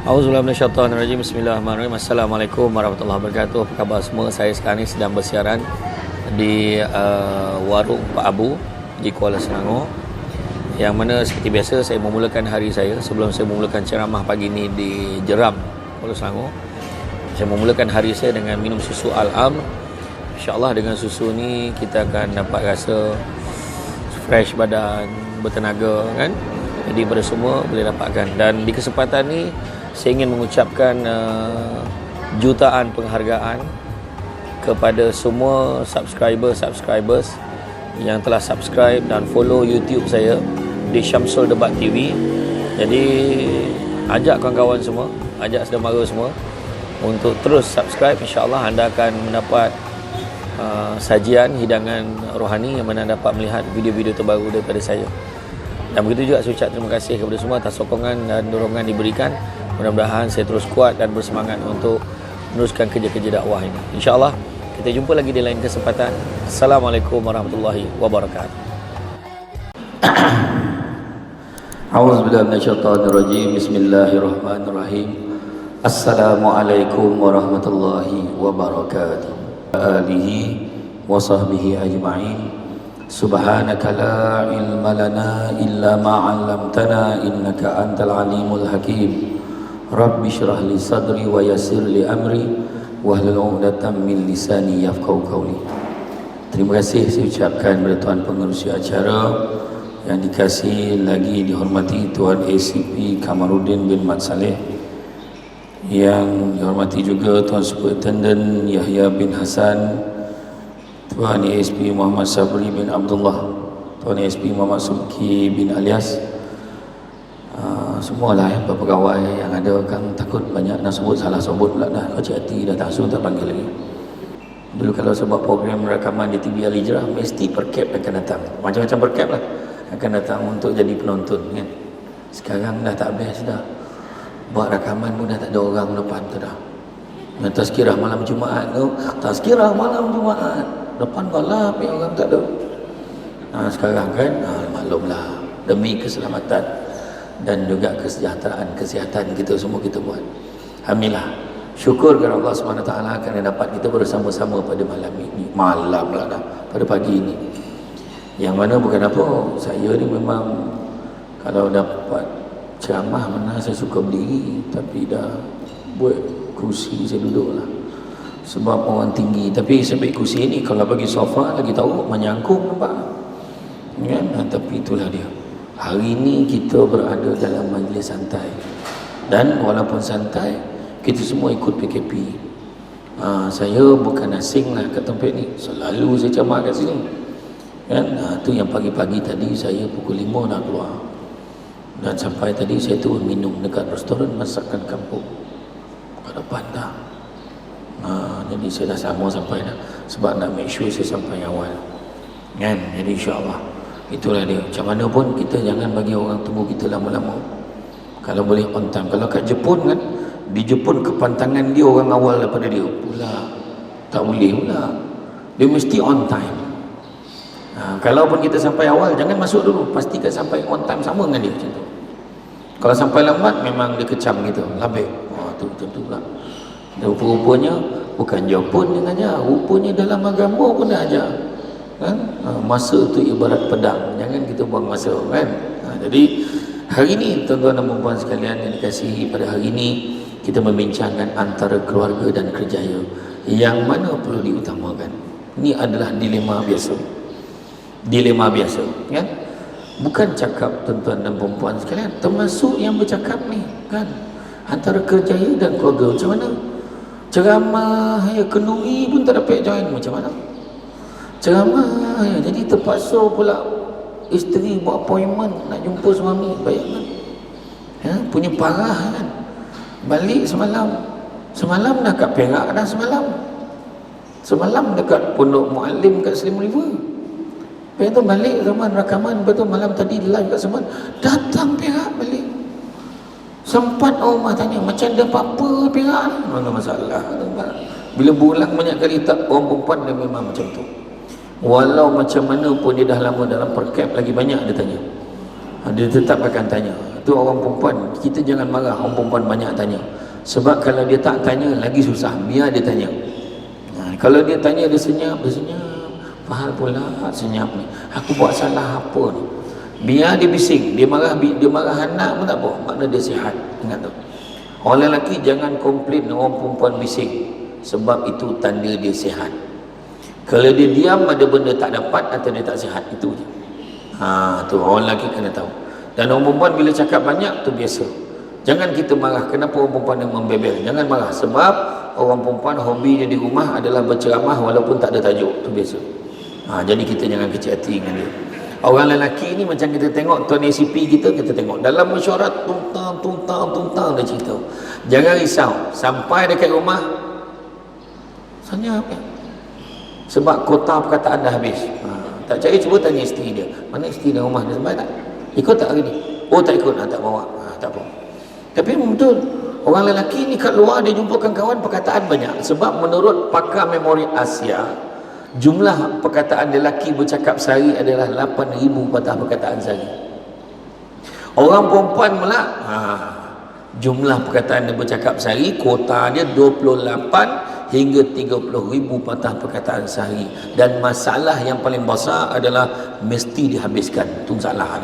Auzubillahi minasyaitonirrajim. Bismillahirrahmanirrahim. Assalamualaikum warahmatullahi wabarakatuh. Apa khabar semua? Saya sekarang ni sedang bersiaran di warung Pak Abu di Kuala Selangor. Yang mana seperti biasa saya memulakan hari saya sebelum saya memulakan ceramah pagi ni di Jeram, Kuala Selangor. Saya memulakan hari saya dengan minum susu Al-Am. InsyaAllah dengan susu ni kita akan dapat rasa fresh badan, bertenaga kan. Jadi pada semua boleh dapatkan. Dan di kesempatan ni saya ingin mengucapkan jutaan penghargaan kepada semua subscribers yang telah subscribe dan follow YouTube saya di Syamsul Debat TV. Jadi ajak kawan-kawan semua, ajak saudara semua untuk terus subscribe. InsyaAllah anda akan mendapat sajian hidangan rohani yang mana dapat melihat video-video terbaru daripada saya. Dan begitu juga saya ucap terima kasih kepada semua atas sokongan dan dorongan diberikan. Mudah-mudahan saya terus kuat dan bersemangat untuk meneruskan kerja-kerja dakwah ini. InsyaAllah kita jumpa lagi di lain kesempatan. Assalamualaikum warahmatullahi wabarakatuh. A'udzubillahi minasyaitonirrajim. Bismillahirrahmanirrahim. Assalamualaikum warahmatullahi wabarakatuh. Alihi wa sahbihi ajma'in. Subhanaka la ilma lana illa ma 'allamtana innaka antal alimul hakim. Rabbi shrah li sadri wa yassir li amri wahlul 'uqdatam min lisani yafqahu qawli. Terima kasih saya ucapkan kepada tuan pengerusi acara yang dikasihi lagi dihormati Tuan ACP Kamaruddin bin Mat Saleh, yang dihormati juga Tuan Superintendent Yahya bin Hasan, Tuan ASP Muhammad Sabri bin Abdullah, Tuan ASP Muhammad Subki bin Alias, semualah pegawai yang ada. Kan takut banyak nak sebut salah sebut pula dah. Kau cik hati dah tak suruh tak panggil lagi. Dulu kalau sebab program rakaman di TV Al-Hijrah mesti per cap akan datang, macam-macam per cap lah akan datang untuk jadi penonton kan. Sekarang dah tak best dah, buat rakaman pun dah tak ada orang depan tu dah. Yang tazkirah malam Jumaat tu, tazkirah malam Jumaat depan balap yang orang tak ada. Sekarang kan maklumlah, demi keselamatan dan juga kesihatan kita semua kita buat. Alhamdulillah, syukur kepada Allah SWT kerana dapat kita bersama-sama pada malam ini, malam lah dah, pada pagi ini. Yang mana bukan apa, saya ni memang kalau dapat ceramah mana saya suka berdiri, tapi dah buat kursi saya duduk lah sebab orang tinggi. Tapi sampai kursi ni kalau bagi sofa lagi tahu menyangkung nampak kan. Tapi itulah dia, hari ini kita berada dalam majlis santai, dan walaupun santai kita semua ikut PKP. Saya bukan asing lah ke tempat ni, selalu saya ceramah kat sini kan. Tu yang pagi-pagi tadi saya pukul 5 dah keluar, dan sampai tadi saya turun minum dekat restoran masakan kampung kat depan dah. Jadi saya dah sama sampai dah, sebab nak make sure saya sampai awal kan. Jadi insyaAllah itulah dia. Macam mana pun kita jangan bagi orang tunggu kita lama-lama. Kalau boleh on time. Kalau kat Jepun kan, di Jepun kepantangan dia orang awal daripada dia pula, tak boleh pula, dia mesti on time. Kalaupun kita sampai awal, jangan masuk dulu, pastikan sampai on time sama dengan dia macam tu. Kalau sampai lambat memang dia kecam kita, labik. Tu macam tu pula. Dan rupa-rupanya bukan Jepun yang ajar, rupanya dalam agama pun dah ajar kan. Masa tu ibarat pedang, jangan kita buang masa kan. Jadi hari ini tuan-tuan dan puan-puan sekalian yang dikasihi, pada hari ini kita membincangkan antara keluarga dan kerjaya, yang mana perlu diutamakan. Ini adalah dilema biasa, dilema biasa kan. Bukan cakap tuan-tuan dan puan-puan sekalian, termasuk yang bercakap ni kan, antara kerjaya dan keluarga. Macam mana ceramah ya kenuri pun tak dapat join, macam mana ceramah ya, jadi terpaksa pula isteri buat appointment nak jumpa suami. Bayangkan ya, punya parah kan. Balik semalam dah kat Perak dah, semalam dekat Pondok Muallim kat Slim River. Lepas tu balik zaman rakaman, lepas tu malam tadi live kat Semen, datang Perak balik. Sempat rumah tanya, macam ada apa-apa Perak ni? Mana masalah. Bila pulang banyak kali tak, orang perempuan dia memang macam tu. Walau macam mana pun dia dah lama dalam perkap, lagi banyak dia tanya. Dia tetap akan tanya. Tu orang perempuan, kita jangan marah orang perempuan banyak tanya. Sebab kalau dia tak tanya lagi susah, biar dia tanya. Kalau dia tanya dia senyap, faham pula senyap ni. Aku buat salah apa ni? Biar dia bising, dia marah anak pun tak apa, makna dia sihat. Ingat tu. Orang lelaki jangan komplain orang perempuan bising, sebab itu tanda dia sihat. Kalau dia diam ada benda tak dapat atau dia tak sihat, itu je. Tu orang lelaki kena tahu. Dan orang perempuan bila cakap banyak tu biasa. Jangan kita marah kenapa orang perempuan yang membebel. Jangan marah sebab orang perempuan hobinya di rumah adalah berceramah walaupun tak ada tajuk. Tu biasa. Jadi kita jangan kecil hati dengan dia. Orang lelaki ni macam kita tengok tuan ACP kita tengok dalam mesyuarat tuntang dia cerita. Jangan risau sampai dekat rumah senyap ya. Sebab kota perkataan dah habis. Tak cari, cuba tanya isteri dia. Mana isteri dia rumah dia sampai tak? Ikut tak hari ni? Oh tak ikut, tak bawa. Tak apa. Tapi betul, orang lelaki ni kat luar dia jumpa kawan perkataan banyak. Sebab menurut pakar memori Asia, jumlah perkataan lelaki bercakap sehari adalah 8,000 patah perkataan sehari. Orang perempuan pula jumlah perkataan dia bercakap sehari, kota dia 28 hingga 30,000 patah perkataan sehari. Dan masalah yang paling besar adalah mesti dihabiskan. Itu masalah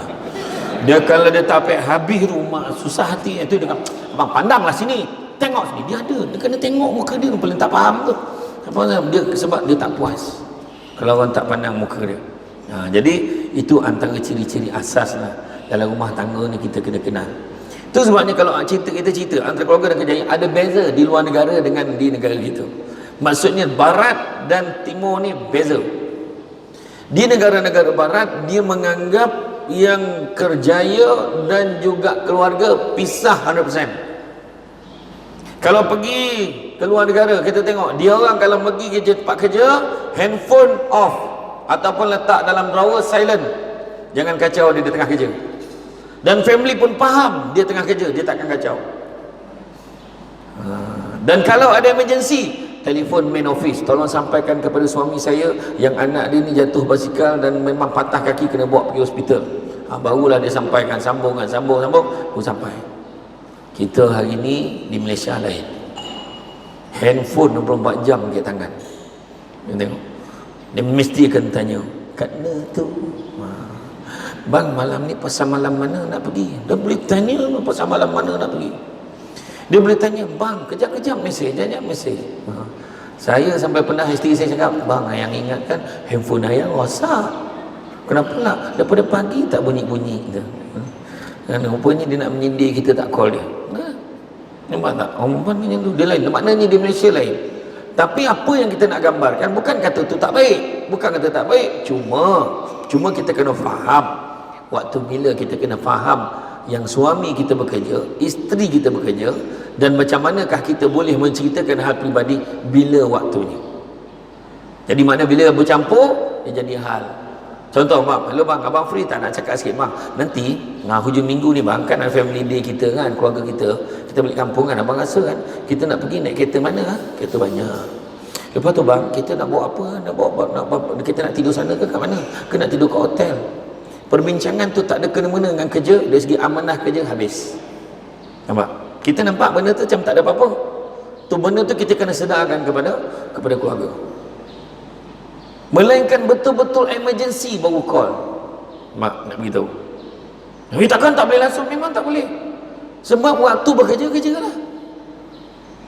dia. Kalau dia tak habis rumah, susah hati. Itu dia kata, abang pandanglah sini, tengok sini. Dia ada, dia kena tengok muka dia. Paling tak faham tu dia, sebab dia tak puas kalau orang tak pandang muka dia. Jadi itu antara ciri-ciri asas lah dalam rumah tangga ni kita kena kenal. Itu sebabnya kalau kita cerita antara keluarga dan kerjaya ada beza di luar negara dengan di negara kita. Maksudnya barat dan timur ni beza. Di negara-negara barat dia menganggap yang kerjaya dan juga keluarga pisah 100%. Kalau pergi ke luar negara kita tengok dia orang kalau pergi kerja tempat kerja, handphone off ataupun letak dalam drawer silent. Jangan kacau dia tengah kerja. Dan family pun faham dia tengah kerja, dia takkan kacau. Dan kalau ada emergency, telefon main office, tolong sampaikan kepada suami saya yang anak dia ni jatuh basikal dan memang patah kaki, kena bawa pergi hospital. Barulah dia sampaikan, sambung, baru sampai. Kita hari ni di Malaysia lain, handphone 24 jam ke tangan. Dia tengok, dia mesti akan tanya, "Katna tu bang malam ni pasal malam mana nak pergi?" Dia boleh tanya pasal malam mana nak pergi. Dia boleh tanya, "Bang, kejap-kejap mesej, jap mesej." Saya sampai pernah isteri saya cakap, "Bang, ayang ingatkan handphone ayang rosak. Kenapa lah? Daripada pagi tak bunyi-bunyi." Dan rupanya dia nak menyindir kita, tak call dia. Nampak tak? Orang perempuan macam tu, dia lain. Maknanya di Malaysia lain. Tapi apa yang kita nak gambarkan, bukan kata tu tak baik, bukan kata tak baik, cuma kita kena faham. Waktu bila kita kena faham yang suami kita bekerja, isteri kita bekerja, dan macam manakah kita boleh menceritakan hal peribadi bila waktunya. Jadi mana bila bercampur dia jadi hal. Contoh, bang, hello bang, abang free tak nak cakap sikit bang? Nanti hujung minggu ni bang, kan ada family day kita kan, keluarga kita balik kampung kan, abang rasa kan kita nak pergi naik kereta mana? Kereta banyak. Lepas tu bang, kita nak bawa apa? Kita nak tidur sana ke kat mana? Ke nak tidur kat hotel? Perbincangan tu tak ada kena-mena dengan kerja. Dari segi amanah kerja habis. Nampak? Kita nampak benda tu macam tak ada apa-apa. Tu benda tu kita kena sedarkan kepada keluarga. Melainkan betul-betul emergency baru call. Mak nak beritahu. Tapi takkan tak boleh langsung, memang tak boleh. Sebab waktu bekerja lah.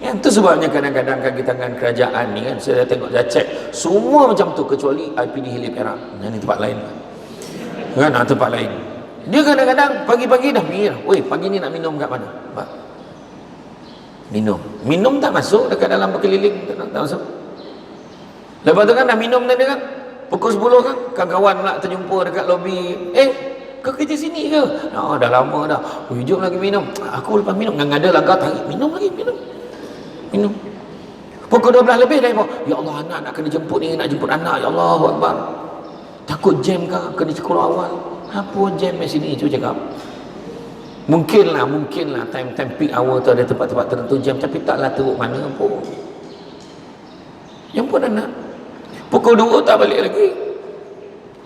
Itu sebabnya kadang-kadang kaki tangan kerajaan ni kan, saya tengok, saya cek semua macam tu kecuali IPD Hilir Perak. Yang ni tempat lain kan, tempat lain. Dia kadang-kadang pagi-pagi dah mikir, "Oi, pagi ni nak minum kat mana?" Pak, minum tak masuk dekat dalam berkeliling, tak masuk. Lepas tu kan dah minum tadi kan, pukul 10 kan, kawan-kawan pula terjumpa dekat lobi. Kau kerja sini ke? Dah lama dah. Jom lagi minum. Aku lepas minum dengan ada langkah tarik, minum. Pukul 12 lebih dah. Ya Allah, anak nak kena jemput ni, nak jemput anak. Ya Allah Akbar. Takut jam kah? Kena sekolah awal. Apa jam di sini? Cuba cakap. Mungkinlah time peak hour tu ada tempat-tempat tertentu jam, tapi taklah teruk mana pun. Jemput anak. Pukul 2 tak balik lagi.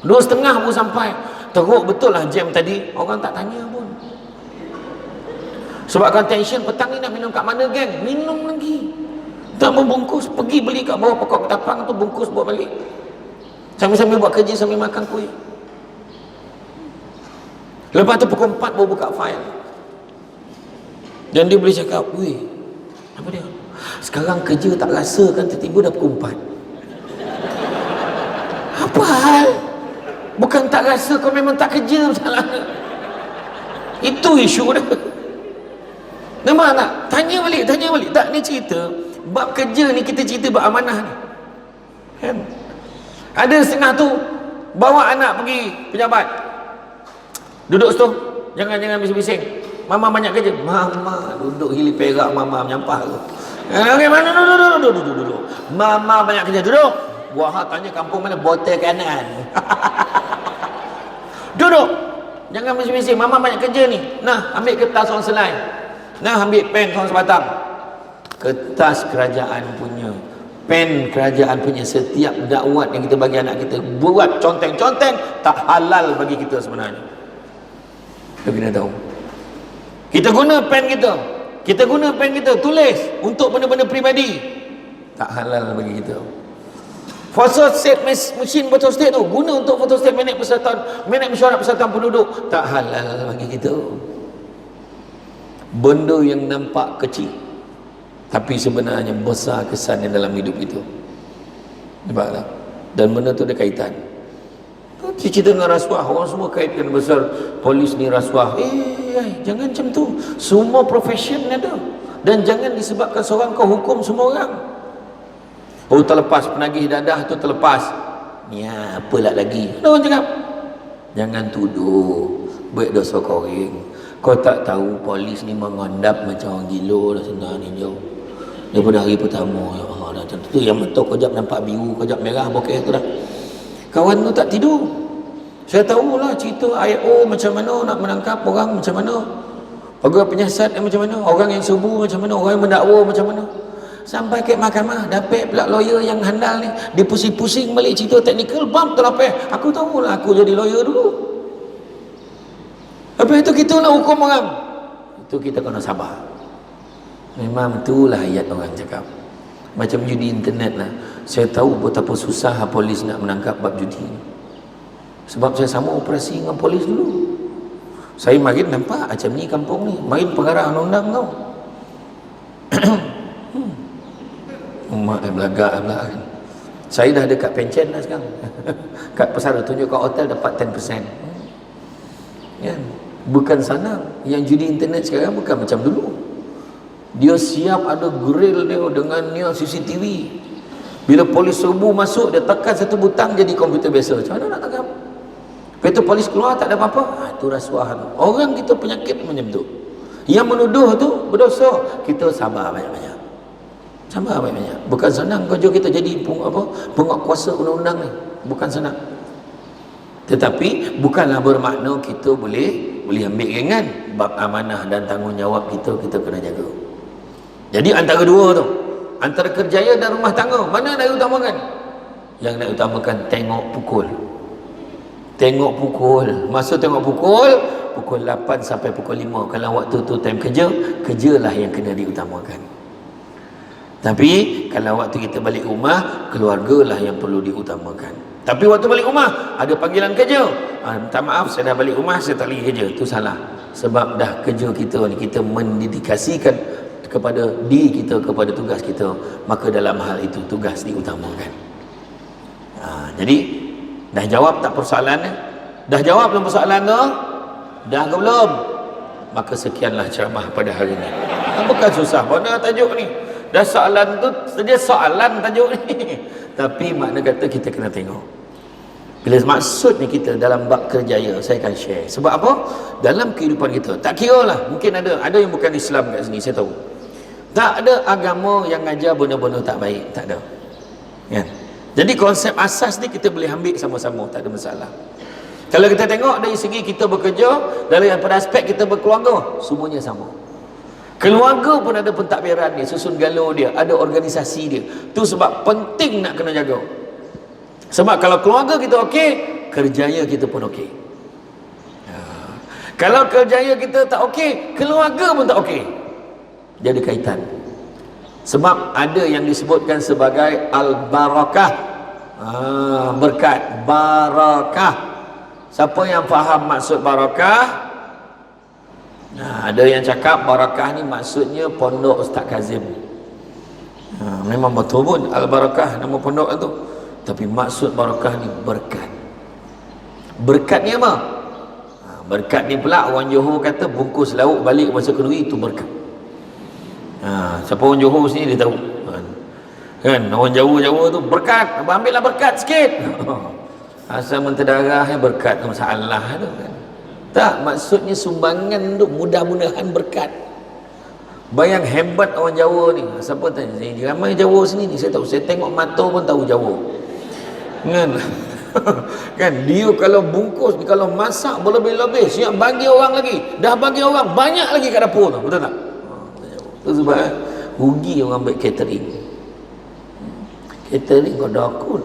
2.30 baru sampai. teruk betul lah jam tadi, orang tak tanya pun. Sebabkan tension, petang ni nak minum kat mana geng? Minum lagi. Tak membungkus, pergi beli kat bawah pokok ketapang tu, bungkus bawa balik. Sambil-sambil buat kerja, sambil makan kuih. Lepas tu pukul 4 baru buka file. Dan dia boleh cakap, weh, apa dia? Sekarang kerja tak rasa kan, tiba-tiba dah pukul 4. Apa hal? Bukan tak rasa, kau memang tak kerja masalahnya. Itu isu dia. Nampak tak? Tanya balik. Tak, ni cerita bab kerja ni, kita cerita bab amanah ni. Kan? Ada setengah tu bawa anak pergi pejabat. Duduk situ, jangan bising-bising. Mama banyak kerja. Mama duduk hili perak, mama menyampah tu. Okey, mana duduk. Mama banyak kerja, duduk. Buah hak tanya kampung mana, botol kanan. Duduk. Jangan bising-bising, mama banyak kerja ni. Nah, ambil kertas orang selai. Nah, ambil pen orang sebatang. Kertas kerajaan punya, pen kerajaan punya. Setiap dakwat yang kita bagi anak kita, buat conteng-conteng, tak halal bagi kita sebenarnya. Kita kena tahu. Kita guna pen kita tulis untuk benda-benda peribadi, tak halal bagi kita. Photostat mesin photostat tu guna untuk photostat minit mesyuarat persatuan penduduk, tak halal bagi kita. Benda yang nampak kecil tapi sebenarnya besar kesan dalam hidup itu. Nampak tak? Dan benda tu ada kaitan. Cerita dengan rasuah, orang semua kaitkan besar polis ni rasuah. Jangan macam tu. Semua profession ada. Dan jangan disebabkan seorang kau hukum semua orang. Oh, terlepas penagih dadah tu terlepas. Ni apalah lagi. Ada orang cakap, jangan tuduh buat dosa koreng. Kau tak tahu polis ni mengandap macam orang gila dah sebenarnya jauh. Daripada hari pertama, ya Allah, dah macam tu. Yang betul kau jap nampak biru, kau jap merah, bokeh tu dah. Kawan tu tak tidur. Saya tahulah cerita IO macam mana nak menangkap orang, macam mana pegawai penyiasat macam mana, orang yang serbu macam mana, orang yang mendakwa macam mana. Sampai ke mahkamah, dapat pula lawyer yang handal ni, dia pusing-pusing balik cerita teknikal, bam terlapis. Aku tahulah, aku jadi lawyer dulu. Lepas itu kita nak hukum orang, itu kita kena sabar. Memang itulah ayat orang cakap. Macam judi internet lah. Saya tahu betapa susah polis nak menangkap bab judi ni. Sebab saya sama operasi dengan polis dulu. Saya makin nampak macam ni kampung ni, main pengarah undang-undang tau. Mak belagak pula kan. Saya dah dekat pencen dah sekarang. Kat pesara tunjuk kat hotel dapat 10%. Kan? Bukan sana. Yang judi internet sekarang bukan macam dulu. Dia siap ada grill dia dengan dia CCTV. Bila polis serbu masuk, dia tekan satu butang jadi komputer biasa. Macam mana nak tangkap? Lepas tu polis keluar tak ada apa-apa. Itu rasuah. Orang kita penyakit macam tu. Yang menuduh tu berdosa. Kita sabar banyak-banyak. Sabar banyak-banyak. Bukan senang kerja kita jadi penguatkuasa undang-undang ni. Bukan senang. Tetapi bukanlah bermakna kita boleh ambil ringan. Bab amanah dan tanggungjawab kita kena jaga. Jadi antara dua tu, antara kerjaya dan rumah tangga, mana nak utamakan? Yang nak utamakan tengok pukul. Tengok pukul. Masa tengok pukul 8 sampai pukul 5. Kalau waktu tu time kerjalah yang kena diutamakan. Tapi kalau waktu kita balik rumah, keluargalah yang perlu diutamakan. Tapi waktu balik rumah ada panggilan kerja. Minta maaf, saya dah balik rumah, saya tak lagi kerja. Itu salah. Sebab dah kerja kita ni, kita mendedikasikan kepada diri kita, kepada tugas kita, maka dalam hal itu tugas diutamakan. Jadi dah jawab tak persoalan ni? Dah jawab belum persoalan tu? Dah ke belum? Maka sekianlah ceramah pada hari ini. Bukan susah mana tajuk ni. Dah soalan tu, dia soalan tajuk ni. Tapi makna kata kita kena tengok. Bila maksudnya kita dalam bab kerjaya, saya akan share. Sebab apa? Dalam kehidupan kita, tak kira lah, mungkin ada yang bukan Islam kat sini, saya tahu. Tak ada agama yang ajar benda-benda tak baik, tak ada. Ya. Jadi konsep asas ni kita boleh ambil sama-sama, tak ada masalah. Kalau kita tengok dari segi kita bekerja, daripada aspek kita berkeluarga, semuanya sama. Keluarga pun ada pentadbiran dia, susun galau dia, ada organisasi dia. Tu sebab penting nak kena jaga. Sebab kalau keluarga kita okey, kerjaya kita pun okey. Kalau kerjaya kita tak okey, keluarga pun tak okey. Jadi kaitan. Sebab ada yang disebutkan sebagai al-barakah, berkat, barakah. Siapa yang faham maksud barakah? Ada yang cakap barakah ni maksudnya pondok Ustaz Kazim. Memang betul pun al-barakah nama pondok tu. Tapi maksud barakah ni berkat. Berkat ni apa? Berkat ni pula orang Johor kata bungkus lauk balik masa kenduri, itu berkat. Siapa orang Johor sini dia tahu. Kan orang Jawa tu berkat, ambillah berkat sikit. Asal menterdarahnya berkat masalah tu kan. Tak, maksudnya sumbangan tu mudah-mudahan berkat. Bayang hebat orang Jawa ni. Siapa tanya? Ramai Jawa sini ni saya tahu. Saya tengok mata pun tahu Jawa. Kan? Kan dia kalau bungkus, kalau masak berlebih-lebih, siap bagi orang lagi. Dah bagi orang banyak lagi kat dapur tu. Betul tak? Itu sebab rugi orang ambil catering. Catering kau dakut.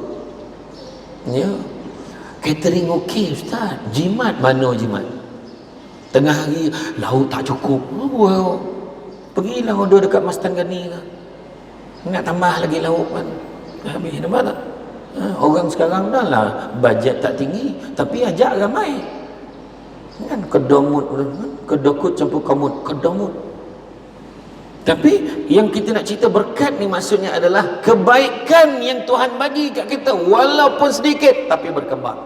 Ya. Catering okey Ustaz. Jimat mana jimat? Tengah hari lauk tak cukup. Pergilah order dekat Mas Tanggani ke. Nak tambah lagi lauk kan. Habis nampak tak? Orang sekarang dah lah bajet tak tinggi tapi ajak ramai. Kan kedomut, kedokut campur kamut, kedomut. Tapi yang kita nak cerita berkat ni maksudnya adalah kebaikan yang Tuhan bagi kat kita walaupun sedikit tapi berkembang.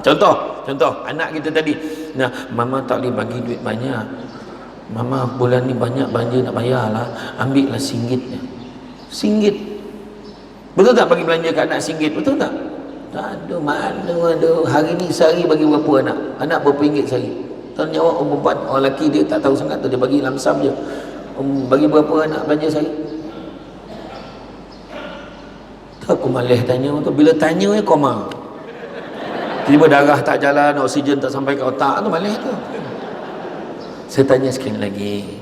Contoh anak kita tadi. Nah, mama tak boleh bagi duit banyak. Mama bulan ni banyak belanja nak bayar lah. Ambil lah RM1. RM1. Betul tak bagi belanja kat anak RM1? Betul tak? Tak ada, mana ada. Hari ni sehari bagi berapa anak? Anak berapa ringgit sehari? Tanya jawab orang perempuan. Orang lelaki dia tak tahu sangat tu, dia bagi lamsam je. Bagi berapa anak belanja sehari? Tak, aku malah tanya tu. Bila tanya koma. Tiba darah tak jalan, oksigen tak sampai ke otak tu, malah tu. Saya tanya sekali lagi.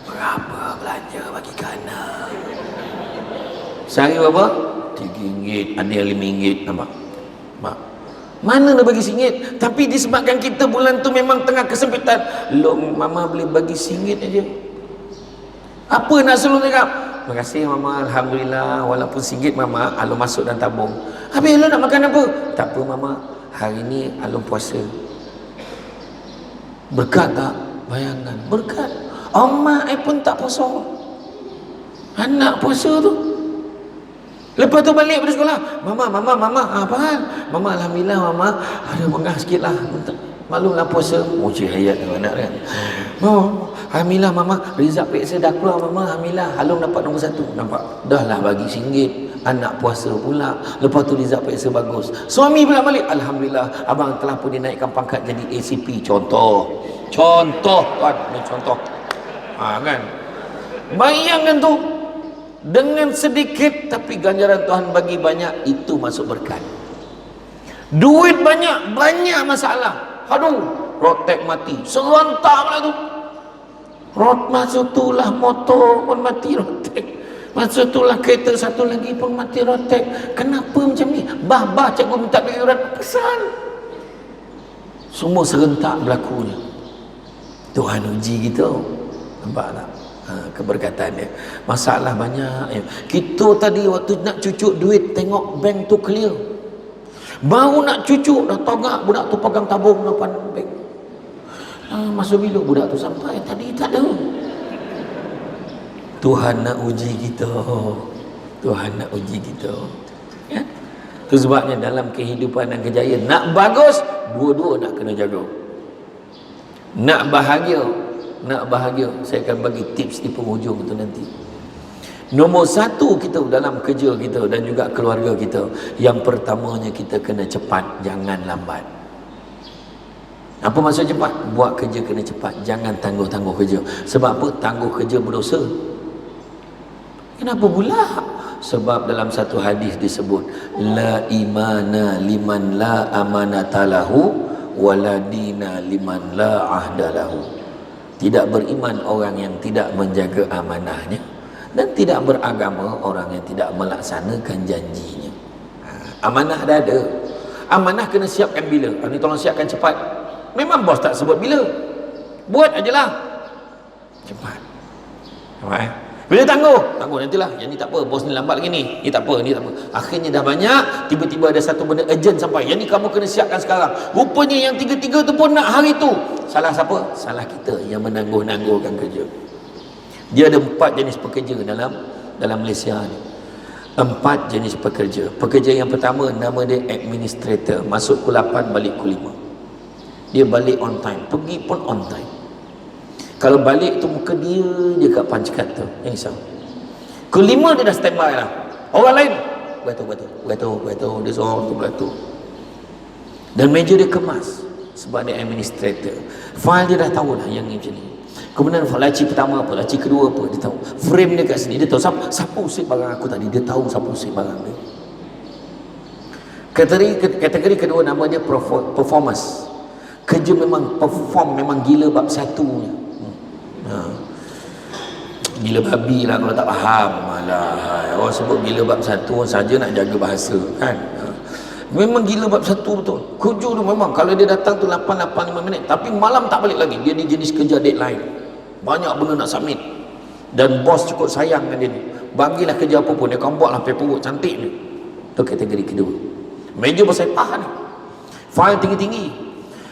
Berapa belanja bagi ke anak? Sehari berapa? RM3, ada yang RM5. Nampak? Mana nak bagi RM1? Tapi disebabkan kita bulan tu memang tengah kesempitan. Mama boleh bagi RM1 aja. Apa nak suruh cakap? Terima kasih mama, alhamdulillah. Walaupun RM1 mama, Alung masuk dalam tabung. Habis Alung nak makan apa? Tak apa mama, hari ni Alung puasa. Berkat tak? Bayangkan, berkat. Mak pun tak puasa. Anak puasa tu. Lepas tu balik pada sekolah, mama, apa hal? Mama, alhamdulillah mama, ada bengah sikit lah. Maklumlah puasa. Cik hayat anak kan. Mama, alhamdulillah mama, result periksa dah keluar mama, alhamdulillah. Alung dapat nombor 1. Nampak? Dah lah bagi RM1. Anak puasa pula. Lepas tu result periksa bagus. Suami pula balik, alhamdulillah, abang telah pun dinaikkan pangkat jadi ACP. Contoh kan, ni contoh. Kan? Bayangkan tu. Dengan sedikit tapi ganjaran Tuhan bagi banyak, itu masuk berkat. Duit banyak masalah. Aduh, rotek mati, serentak lah tu. Masuk tu lah motor pun mati rotek. Masuk tu lah kereta satu lagi pun mati rotek. Kenapa macam ni? Bah cikgu minta duit iuran, pesan. Semua serentak berlakunya. Tuhan uji kita. Nampak tak? Keberkatan dia. Masalah banyak. Kita tadi waktu nak cucuk duit, tengok bank tu clear. Baru nak cucuk dah togak budak tu pegang tabung depan bank. Masuk bilik budak tu sampai, tadi tak ada. Tuhan nak uji kita. Tuhan nak uji kita. Ya? Itu sebabnya dalam kehidupan dan kejayaan, nak bagus, dua-dua nak kena jaga. Nak bahagia, saya akan bagi tips di penghujung itu nanti. Nombor 1 kita dalam kerja kita dan juga keluarga kita, yang pertamanya kita kena cepat, jangan lambat. Apa maksud cepat? Buat kerja kena cepat, jangan tangguh-tangguh kerja. Sebab apa? Tangguh kerja berdosa. Kenapa pula? Sebab dalam satu hadis disebut, la imana liman la amanata lahu wala dina liman la ahda lahu. Tidak beriman orang yang tidak menjaga amanahnya, dan tidak beragama orang yang tidak melaksanakan janjinya. Amanah dah ada. Amanah kena siapkan bila? Ini tolong siapkan cepat. Memang bos tak sebut bila, buat ajalah cepat. Nampak. Bila tangguh nantilah, yang ni tak apa, bos ni lambat lagi ni tak apa, ni tak apa. Akhirnya dah banyak, tiba-tiba ada satu benda urgent sampai, yang ni kamu kena siapkan sekarang. Rupanya yang tiga-tiga tu pun nak hari tu. Salah siapa? Salah kita yang menangguh-nangguhkan kerja. Dia ada 4 jenis pekerja dalam Malaysia ni. 4 jenis pekerja. Pekerja yang pertama nama dia administrator, masuk pukul 8 balik pukul 5. Dia balik on time, pergi pun on time. Kalau balik tu muka dia je kat pancekat tu, yang risau. Pukul 5 dia dah standby lah. Orang lain beratur, dia seorang tu beratur. Dan meja dia kemas sebab dia administrator. File dia dah tahu lah yang ni macam ni. Kemudian laci pertama apa, laci kedua apa, dia tahu. Frame dia kat sini, dia tahu siapa usik barang aku tadi, dia tahu siapa usik barang dia. Kategori kedua nama dia performance. Kerja memang perform, memang gila bab satunya. Gila babi lah kalau tak faham. Alah, orang sebut gila bab satu saja nak jaga bahasa kan. Memang gila bab satu betul. Kerja tu memang kalau dia datang tu 8-5 minit, tapi malam tak balik lagi. Dia ni jenis kerja deadline, banyak benda nak submit, dan bos cukup sayang dengan dia ni. Bagilah kerja apa pun, dia akan buatlah paperwork cantik ni. Tu kategori kedua. Meja bersepah ni, file tinggi-tinggi.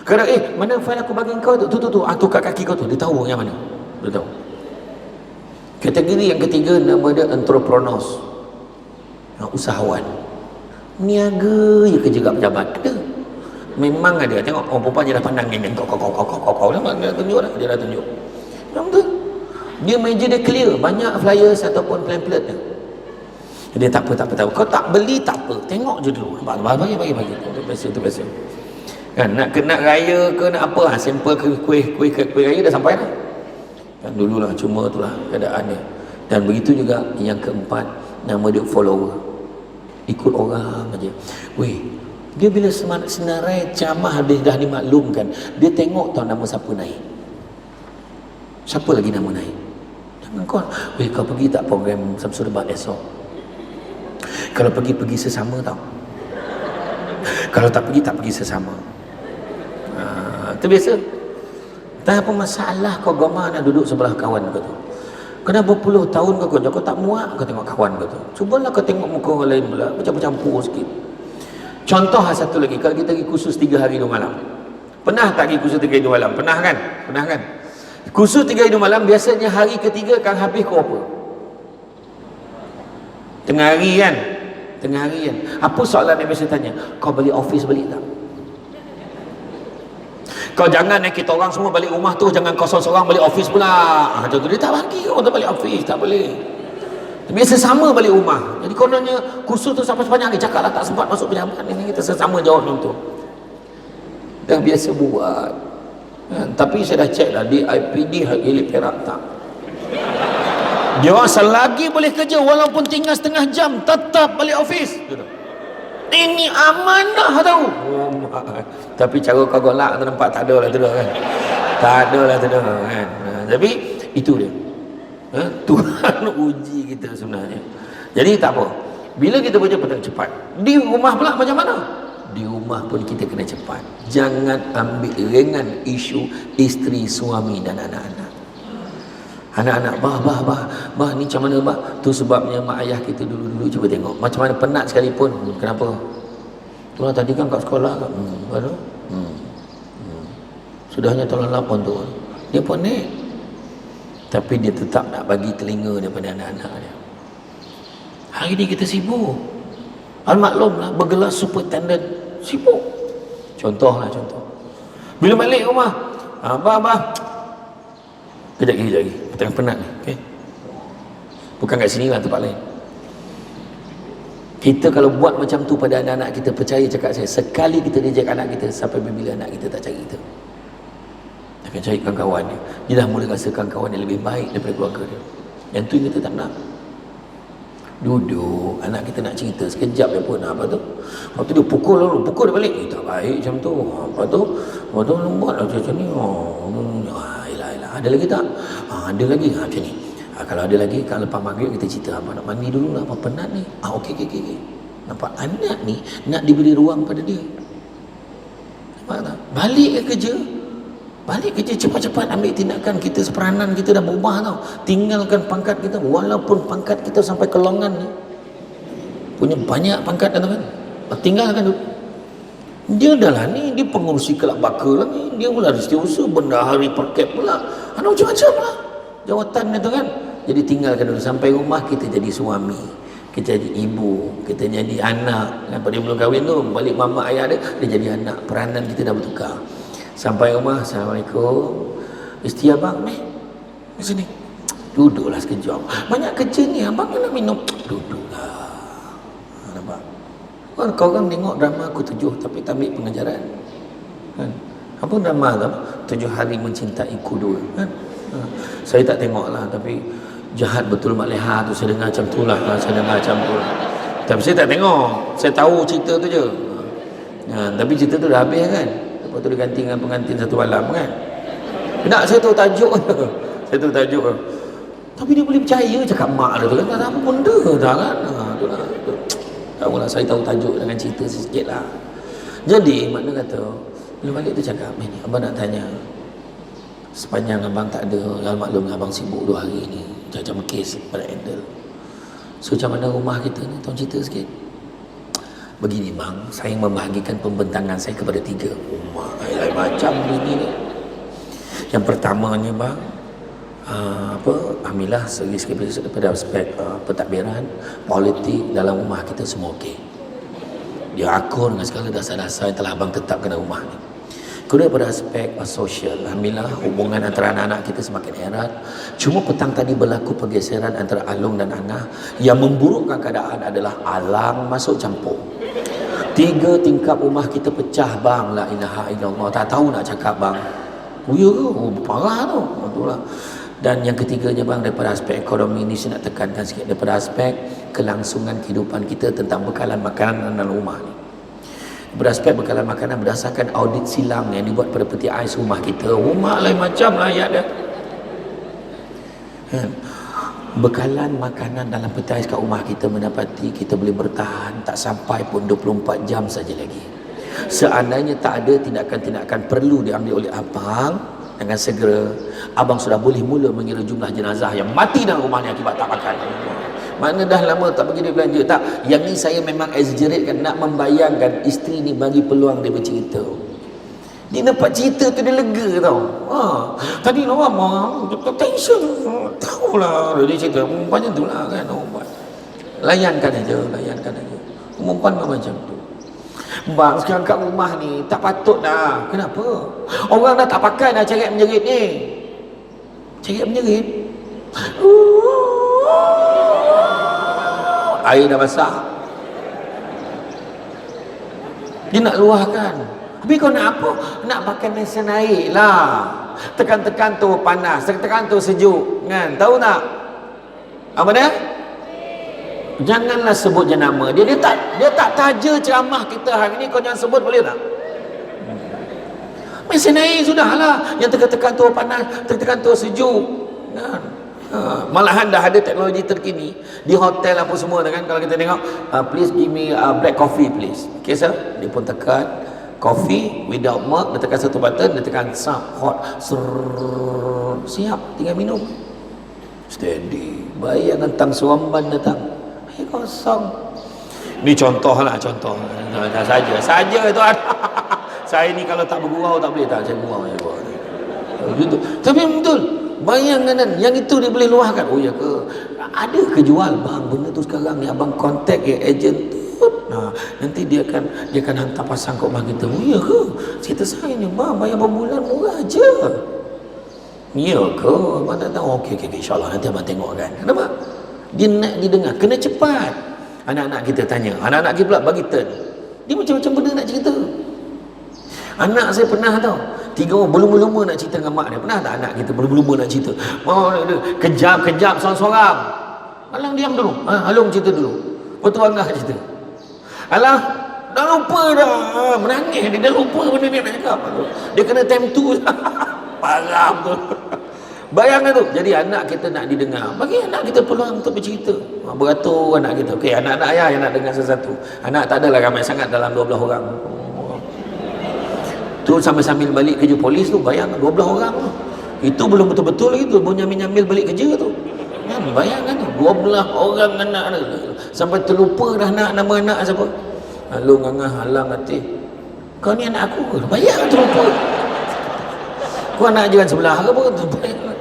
Kadang mana file aku bagi kau tu, tu kat kaki kau tu, dia tahu yang mana, dia tahu. Kategori yang ketiga nama dia entrepreneurs, usahawan. Niaga je kerja kat pejabat ada. Memang ada. Tengok orang perempuan je dah pandang geng kau dia tunjuk dah, dia dah tunjuk. Memang tu. Dia meja dia clear, banyak flyers ataupun pamphlet dia. Dia tak apa. Kau tak beli tak apa, tengok je dulu. Bagi. Itu biasa. Kan nak raya ke nak apa, sampel kuih raya dah sampai dah. Kan dululah, cuma itulah keadaannya. Dan begitu juga yang keempat, nama dia follower. Ikut orang aja. Dia bila senarai ceramah dah dimaklumkan, dia tengok tau nama siapa naik, siapa lagi nama naik. Jangan kau pergi tak program Samsul Debat esok? Kalau pergi sesama tau. Kalau tak pergi sesama. Itu biasa. Tak apa masalah kau gemar nak duduk sebelah kawan kau tu. Kena berpuluh tahun kau kerja, kau tak muak kau tengok kawan kau tu. Cubalah kau tengok muka orang lain pula, macam-campur sikit. Contoh satu lagi, kalau kita pergi kursus 3 hari 2 malam. Pernah tak pergi kursus 3 hari 2 malam? Pernah kan? Kursus 3 hari 2 malam biasanya hari ketiga akan habis kau apa? Tengah hari kan? Apa soalan yang biasa tanya? Kau balik office balik tak? Kau jangan kita orang semua balik rumah tu, jangan kau seorang balik office pula. Macam tu dia tak bagi kau tak balik office, tak boleh. Biasa sama balik rumah. Jadi kononnya kursus tu sampai sepanjang hari cakap lah tak sempat masuk pejabat ni, kita sesama jawab macam tu. Dah biasa buat. Tapi saya dah check lah di IPD Gilit Perak tak. Dia orang selagi boleh kerja walaupun tinggal setengah jam tetap balik office. Ini amanah tahu. Tapi cara kau golak tu nampak tak ada lah kan. Kan. Tapi itu dia. Tuhan uji kita sebenarnya. Jadi tak apa. Bila kita baca petang cepat, di rumah pula macam mana? Di rumah pun kita kena cepat. Jangan ambil ringan isu isteri, suami dan anak-anak. Anak-anak, bah ni macam mana bah? Tu sebabnya mak ayah kita dulu-dulu cuba tengok. Macam mana penat sekalipun. Kenapa? Tulah tadi kan kat sekolah kan. Baru? Sudahnya tahun 8 tu. Dia pening. Tapi dia tetap nak bagi telinga daripada anak-anak dia. Hari ni kita sibuk. Al-maklumlah bergelar superintendent. Sibuk. Contoh. Bila balik rumah, abah. Kejap lagi. Tengah penat ni. Okay? Bukan kat sini lah, tempat lain. Kita kalau buat macam tu pada anak-anak kita, percaya cakap saya, sekali kita reject anak kita, sampai bila anak kita tak cari kita. Dia akan cari kawan-kawan dia. Dia dah mula rasakan kawan yang lebih baik daripada keluarga dia. Yang tu kita tak nak. Duduk, anak kita nak cerita sekejap dia pun apa tu. Waktu dia pukul dia balik. Tak baik macam tu. Apa tu buat macam ni. Ada lagi tak? Ada lagi. Macam ni. Kalau ada lagi, kalau lepas maghrib kita cerita apa nak mandi dulu lah, apa penat ni. Okey. Nampak anak ni nak diberi ruang pada dia. Nampak tak? balik ke kerja, cepat-cepat ambil tindakan. Kita seperanan kita dah berubah tau. Tinggalkan pangkat kita, walaupun pangkat kita sampai ke longan ni, punya banyak pangkat kan, tinggalkan dulu. Dia dah lah ni, dia pengurusi kelab bakar lah ni, dia pula setiausaha, bendahari perkep pula, ada macam-macam lah jawatan dia tu kan. Jadi tinggalkan dulu. Sampai rumah kita jadi suami, kita jadi ibu, kita jadi anak kan. Pada belum kahwin tu, balik mama ayah dia jadi anak. Peranan kita dah bertukar. Sampai rumah, Assalamualaikum, isteri abang ni di sini, duduklah sekejap, banyak kerja ni, abang nak minum, duduklah. Nampak kau orang tengok drama aku 7 tapi tak ambil pengajaran kan? Apa drama tu? 7 hari mencintaiku 2 kan? Saya tak tengok lah, tapi jahat betul Mak Leha tu, saya dengar macam tu lah, tapi saya tak tengok, saya tahu cerita tu je tapi cerita tu dah habis kan. Lepas tu dia ganti dengan pengantin satu malam kan. Tak, saya tahu tajuk saya tahu tajuk tapi dia boleh percaya cakap mak dia tu kan, tak ada apa benda tak kan. Tu lah, tahulah, saya tahu tajuk dengan cerita sikit lah. Jadi makna kata bila balik tu cakap, ni abang nak tanya, sepanjang abang tak ada, ya maklum abang sibuk 2 hari ni macam kes pada handle, so macam mana rumah kita ni, tolong cerita sikit. Begini bang, saya membahagikan pembentangan saya kepada 3 rumah macam begini ni. Yang pertamanya bang, alhamdulillah segi daripada aspek pentadbiran, politik dalam rumah kita semua okey. Dia akur dengan segala dasar-dasar yang telah abang tetapkan dalam rumah ni. Kedua, pada aspek sosial, alhamdulillah hubungan antara anak-anak kita semakin erat. Cuma petang tadi berlaku pergeseran antara Alung dan Angah. Yang memburukkan keadaan adalah Alang masuk campur. 3 tingkap rumah kita pecah bang. La ilaha illallah. Tak tahu nak cakap bang. Oh ya ke? Oh, parah tu. Itulah. Dan yang ketiganya bang, daripada aspek ekonomi ni saya nak tekankan sikit, daripada aspek kelangsungan kehidupan kita tentang bekalan makanan dalam rumah ni. Beraspek bekalan makanan berdasarkan audit silang yang dibuat pada peti ais rumah kita. Rumah lain macam lah ayat dia. Bekalan makanan dalam peti ais kat rumah kita mendapati kita boleh bertahan tak sampai pun 24 jam saja lagi. Seandainya tak ada tindakan-tindakan perlu diambil oleh abang, dengan segera abang sudah boleh mula mengira jumlah jenazah yang mati dalam rumah ni akibat tak makan. Mana dah lama tak pergi dia belanja. Tak, yang ni saya memang exaggerate kan, nak membayangkan isteri ni bagi peluang dia bercerita. Dia dapat cerita tu dia lega tau. Tadi lama tension, tahulah dia cerita macam tu lah kan. Layankan aja. Perempuan macam tu. Bang, sekarang kat rumah ni tak patut dah. Kenapa? Orang dah tak pakai dah ceret menjerit ni. Ceret menjerit. Air dah basah, dia nak luahkan. Habis kau nak apa? Nak pakai mesin air lah. Tekan-tekan tu panas, tekan tu sejuk kan? Tahu tak? Apa dia? Janganlah sebut je nama dia. Dia tak taja ceramah kita hari ni. Kau jangan sebut, boleh tak? Mesin air sudahlah. Yang tekan-tekan tu panas, tekan tu sejuk kan? Malahan dah ada teknologi terkini di hotel apa semua kan. Kalau kita tengok, please give me black coffee please. Okay sir, dia pun tekan coffee without milk, dia tekan satu button, dia tekan sub hot, siap, tinggal minum. Steady. Bayangkan tang suamban datang, air kosong. Ni contoh saja itu. Saya ni kalau tak bergurau tak boleh, tak saya gurau. Tapi betul, bayangkan kan, yang itu dia boleh luahkan. Oh ya ke? Ada ke jual bang benda tu sekarang ni? Abang kontak ya ejen tu. Nanti dia akan hantar pasang kat rumah kita. Oh ya ke? Cerita saya ni bang, bayar berbulan murah je. Ya ke? Abang tak tahu. Okey, insyaAllah nanti abang tengok kan. Kenapa? Dia nak didengar, kena cepat. Anak-anak kita tanya, anak-anak kita pula bagi turn. Dia macam-macam benda nak cerita. Anak saya pernah tau, 3 orang berlumba-lumba nak cerita dengan mak dia. Pernah tak anak kita berlumba-lumba nak cerita? Kejap seorang-seorang. Alang diam dulu. Alung cerita dulu. Lepas tu Angah cerita. Alang dah lupa dah. Menangis dia dah lupa benda dia nak cakap. Dia kena time tu. Parah tu. Bayangkan tu. Jadi anak kita nak didengar. Bagi anak kita peluang untuk bercerita. Beratur anak kita. Okey, anak-anak ayah yang nak dengar sesuatu. Anak tak adalah ramai sangat dalam 12 orang. Tu sambil-sambil balik kerja polis tu, bayangkan 12 orang tu. Itu belum betul-betul lagi tu, baru nyambil balik kerja tu. Kan, bayangkan tu, 12 orang anak tu. Sampai terlupa dah nama anak siapa. Lalu ngangah halang hati. Kau ni anak aku ke? Bayangkan terlupa. Kau anak jiran sebelah ke apa? Bayangkan.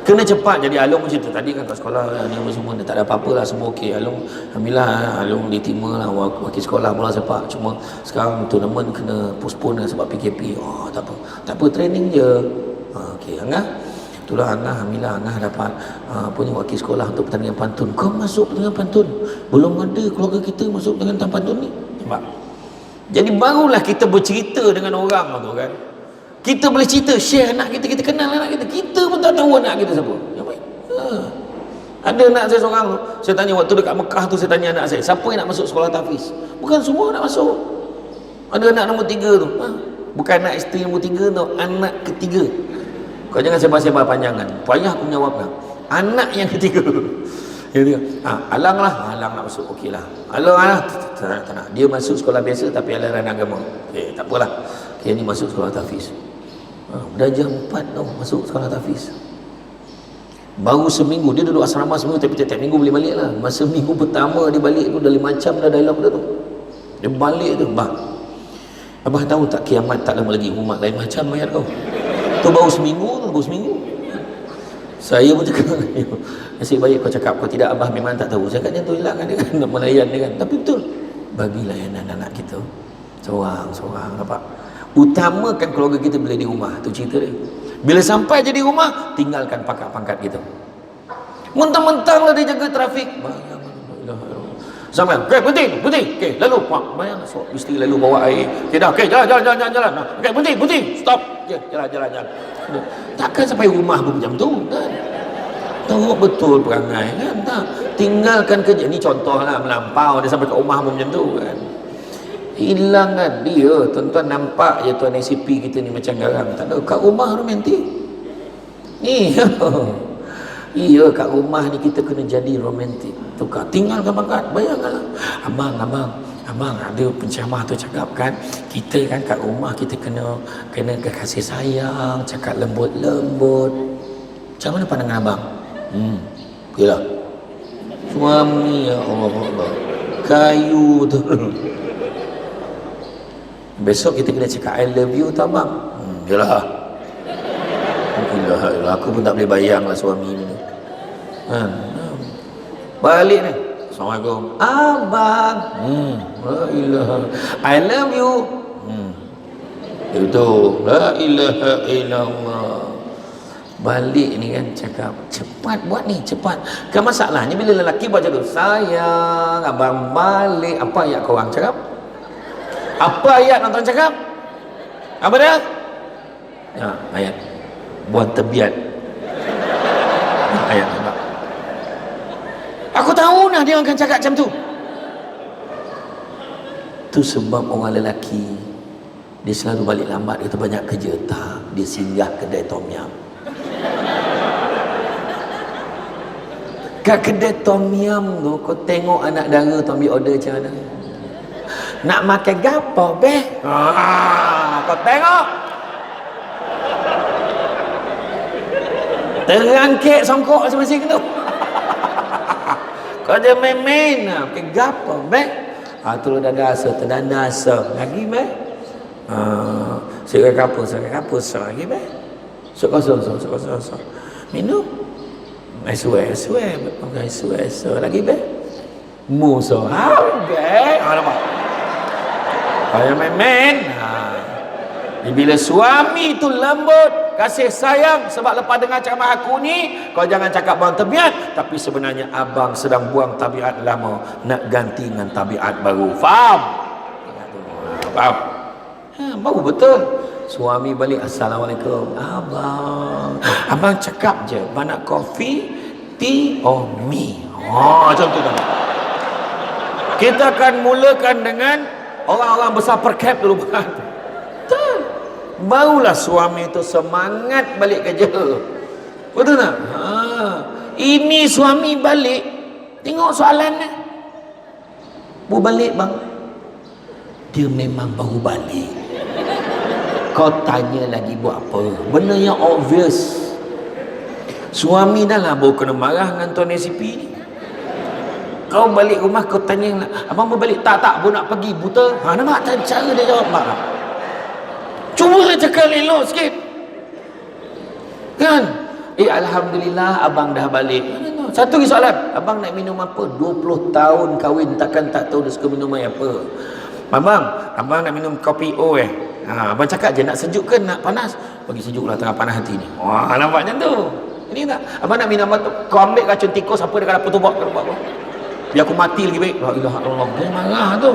Kena cepat. Jadi Alung macam tu tadi kan kat sekolah ni semua dia tak ada apa-apa lah, semua okey. Alung alhamdulillah Alung diterima lah wakil sekolah bola sepak. Cuma sekarang tournament kena postpone lah sebab PKP. Oh tak apa. Tak apa, training je. Okey, Angah. Itulah Angah, alhamdulillah Angah dapat punya wakil sekolah untuk pertandingan pantun. Kau masuk pertandingan pantun. Belum ada keluarga kita masuk pertandingan pantun ni. Nampak? Jadi barulah kita bercerita dengan orang tu kan. Kita boleh cerita, share anak kita, kita kenal anak kita. Kita pun tak tahu anak kita siapa. Yang baik. Ada anak saya seorang tu, saya tanya waktu dekat Mekah tu, saya tanya anak saya, siapa yang nak masuk sekolah tahfiz? Bukan semua nak masuk. Ada anak nombor 3 tu. Bukan anak isteri nombor 3 tu, anak ketiga. Kau jangan sebar-sebar panjangan. Payah aku menjawabkan. Anak yang ketiga. Alang lah, Alang nak masuk, okey lah. Alang lah, tak nak. Dia masuk sekolah biasa tapi aliran agama. Okey, tak apalah. Okey, ni masuk sekolah tahfiz. Darjah 4 tau masuk sekolah tahfiz. Baru seminggu, dia duduk asrama seminggu tapi tiap minggu boleh balik lah. Masa minggu pertama dia balik tu, dah 5 macam dah dialog dia tu. Dia balik tu, Abah tahu tak kiamat tak lama lagi, umat lain macam mayat kau. Tu baru seminggu. Saya pun cakap, nasib baik kau cakap, kau tidak Abah memang tak tahu. Cakap dia tu hilangkan dia kan, nak melayan dia kan. Tapi betul, bagi layanan anak kita seorang nampak. Utamakan keluarga kita bila di rumah, tu cerita dia. Bila sampai je di rumah, tinggalkan pangkat-pangkat kita. Mentang-mentang lah dia jaga trafik. Sampai, berhenti. Okey, lalu bayang so, mesti lalu bawa air. Okey dah, okey, jalan. Okey, berhenti, stop. Okey, jalan. Takkan sampai rumah pun macam tu kan. Tahu betul perangai kan. Tak. Tinggalkan kerja ni, contohlah melampau dia sampai ke rumah pun macam tu kan. Hilang kan dia. Tuan-tuan nampak je tuan ACP kita ni macam garang. Tak ada kat rumah romantik. Iya kat rumah ni kita kena jadi romantik. Tukar tinggalkan pangkat. Bayangkanlah Abang ada penceramah tu cakap kan, kita kan kat rumah kita kena kasih sayang, cakap lembut-lembut. Macam mana pandangan abang? Yalah. Suami ya Allah. Kayu tu. Besok kita kena cakap I love you tak bang? Yalah. Aku pun tak boleh bayang lah suami ni. Balik ni, Assalamualaikum abang. La ilaha, I love you. Itu la ilaha illallah. Balik ni kan cakap cepat buat ni, cepat. Kan masalahnya bila lelaki baca tu, sayang abang balik, apa ayat kau orang cakap? Apa ayat nonton cakap? Apa dia? Ya, ayat buat tebiat. Ayat nampak. Aku tahu nah dia akan cakap macam tu. Tu sebab orang lelaki dia selalu balik lambat, dia banyak kerja. Tak, dia singgah kedai tom yum. Kat kedai tom yum tu kau tengok anak dara tu ambil order macam mana. Nak makan gapo beh? Kau tengok. Terangkit songkok masing-masing tu. Kau dia main-main lah. Makan gapo beh? Tu dah dasar, terdandasa. Lagi beh? Sekarang kapus lagi beh? Sok kosong. Minum? Eswe. Lagi beh? Musuh. Beh? Nampak? Kaya main-main. Bila suami tu lembut, kasih sayang, sebab lepas dengar ceramah aku ni, kau jangan cakap buang tabiat, tapi sebenarnya abang sedang buang tabiat lama, nak ganti dengan tabiat baru. Faham? Faham? Baru betul. Suami balik, Assalamualaikum. Abang cakap je, abang nak kopi, tea or me. Macam tu kan. Kita akan mulakan dengan orang-orang besar per cap dulu kan. Barulah suami itu semangat balik kerja. Betul tak? Ini suami balik, tengok soalannya. Baru balik bang. Dia memang baru balik. Kau tanya lagi buat apa? Benda yang obvious. Suami dah lah baru kena marah dengan tuan ACP ni. Kau balik rumah kau tanya, abang mau balik? Tak, baru nak pergi, buta. Nampak tak cara dia jawab marah. Cuba lah cakap elok sikit. Kan? Alhamdulillah abang dah balik. Satu lagi soalan, abang nak minum apa? 20 tahun kahwin takkan tak tahu dia suka minum air apa. Abang nak minum kopi O abang cakap je nak sejuk ke nak panas? Bagi sejuk lah, tengah panas hati ni. Wah, nampak macam tu. Ini tak? Abang nak minum apa? Kau ambil racun tikus apa dekat dapur tu buat kau. Biar aku mati lagi baik. La ilaha illallah. Dia marah tu.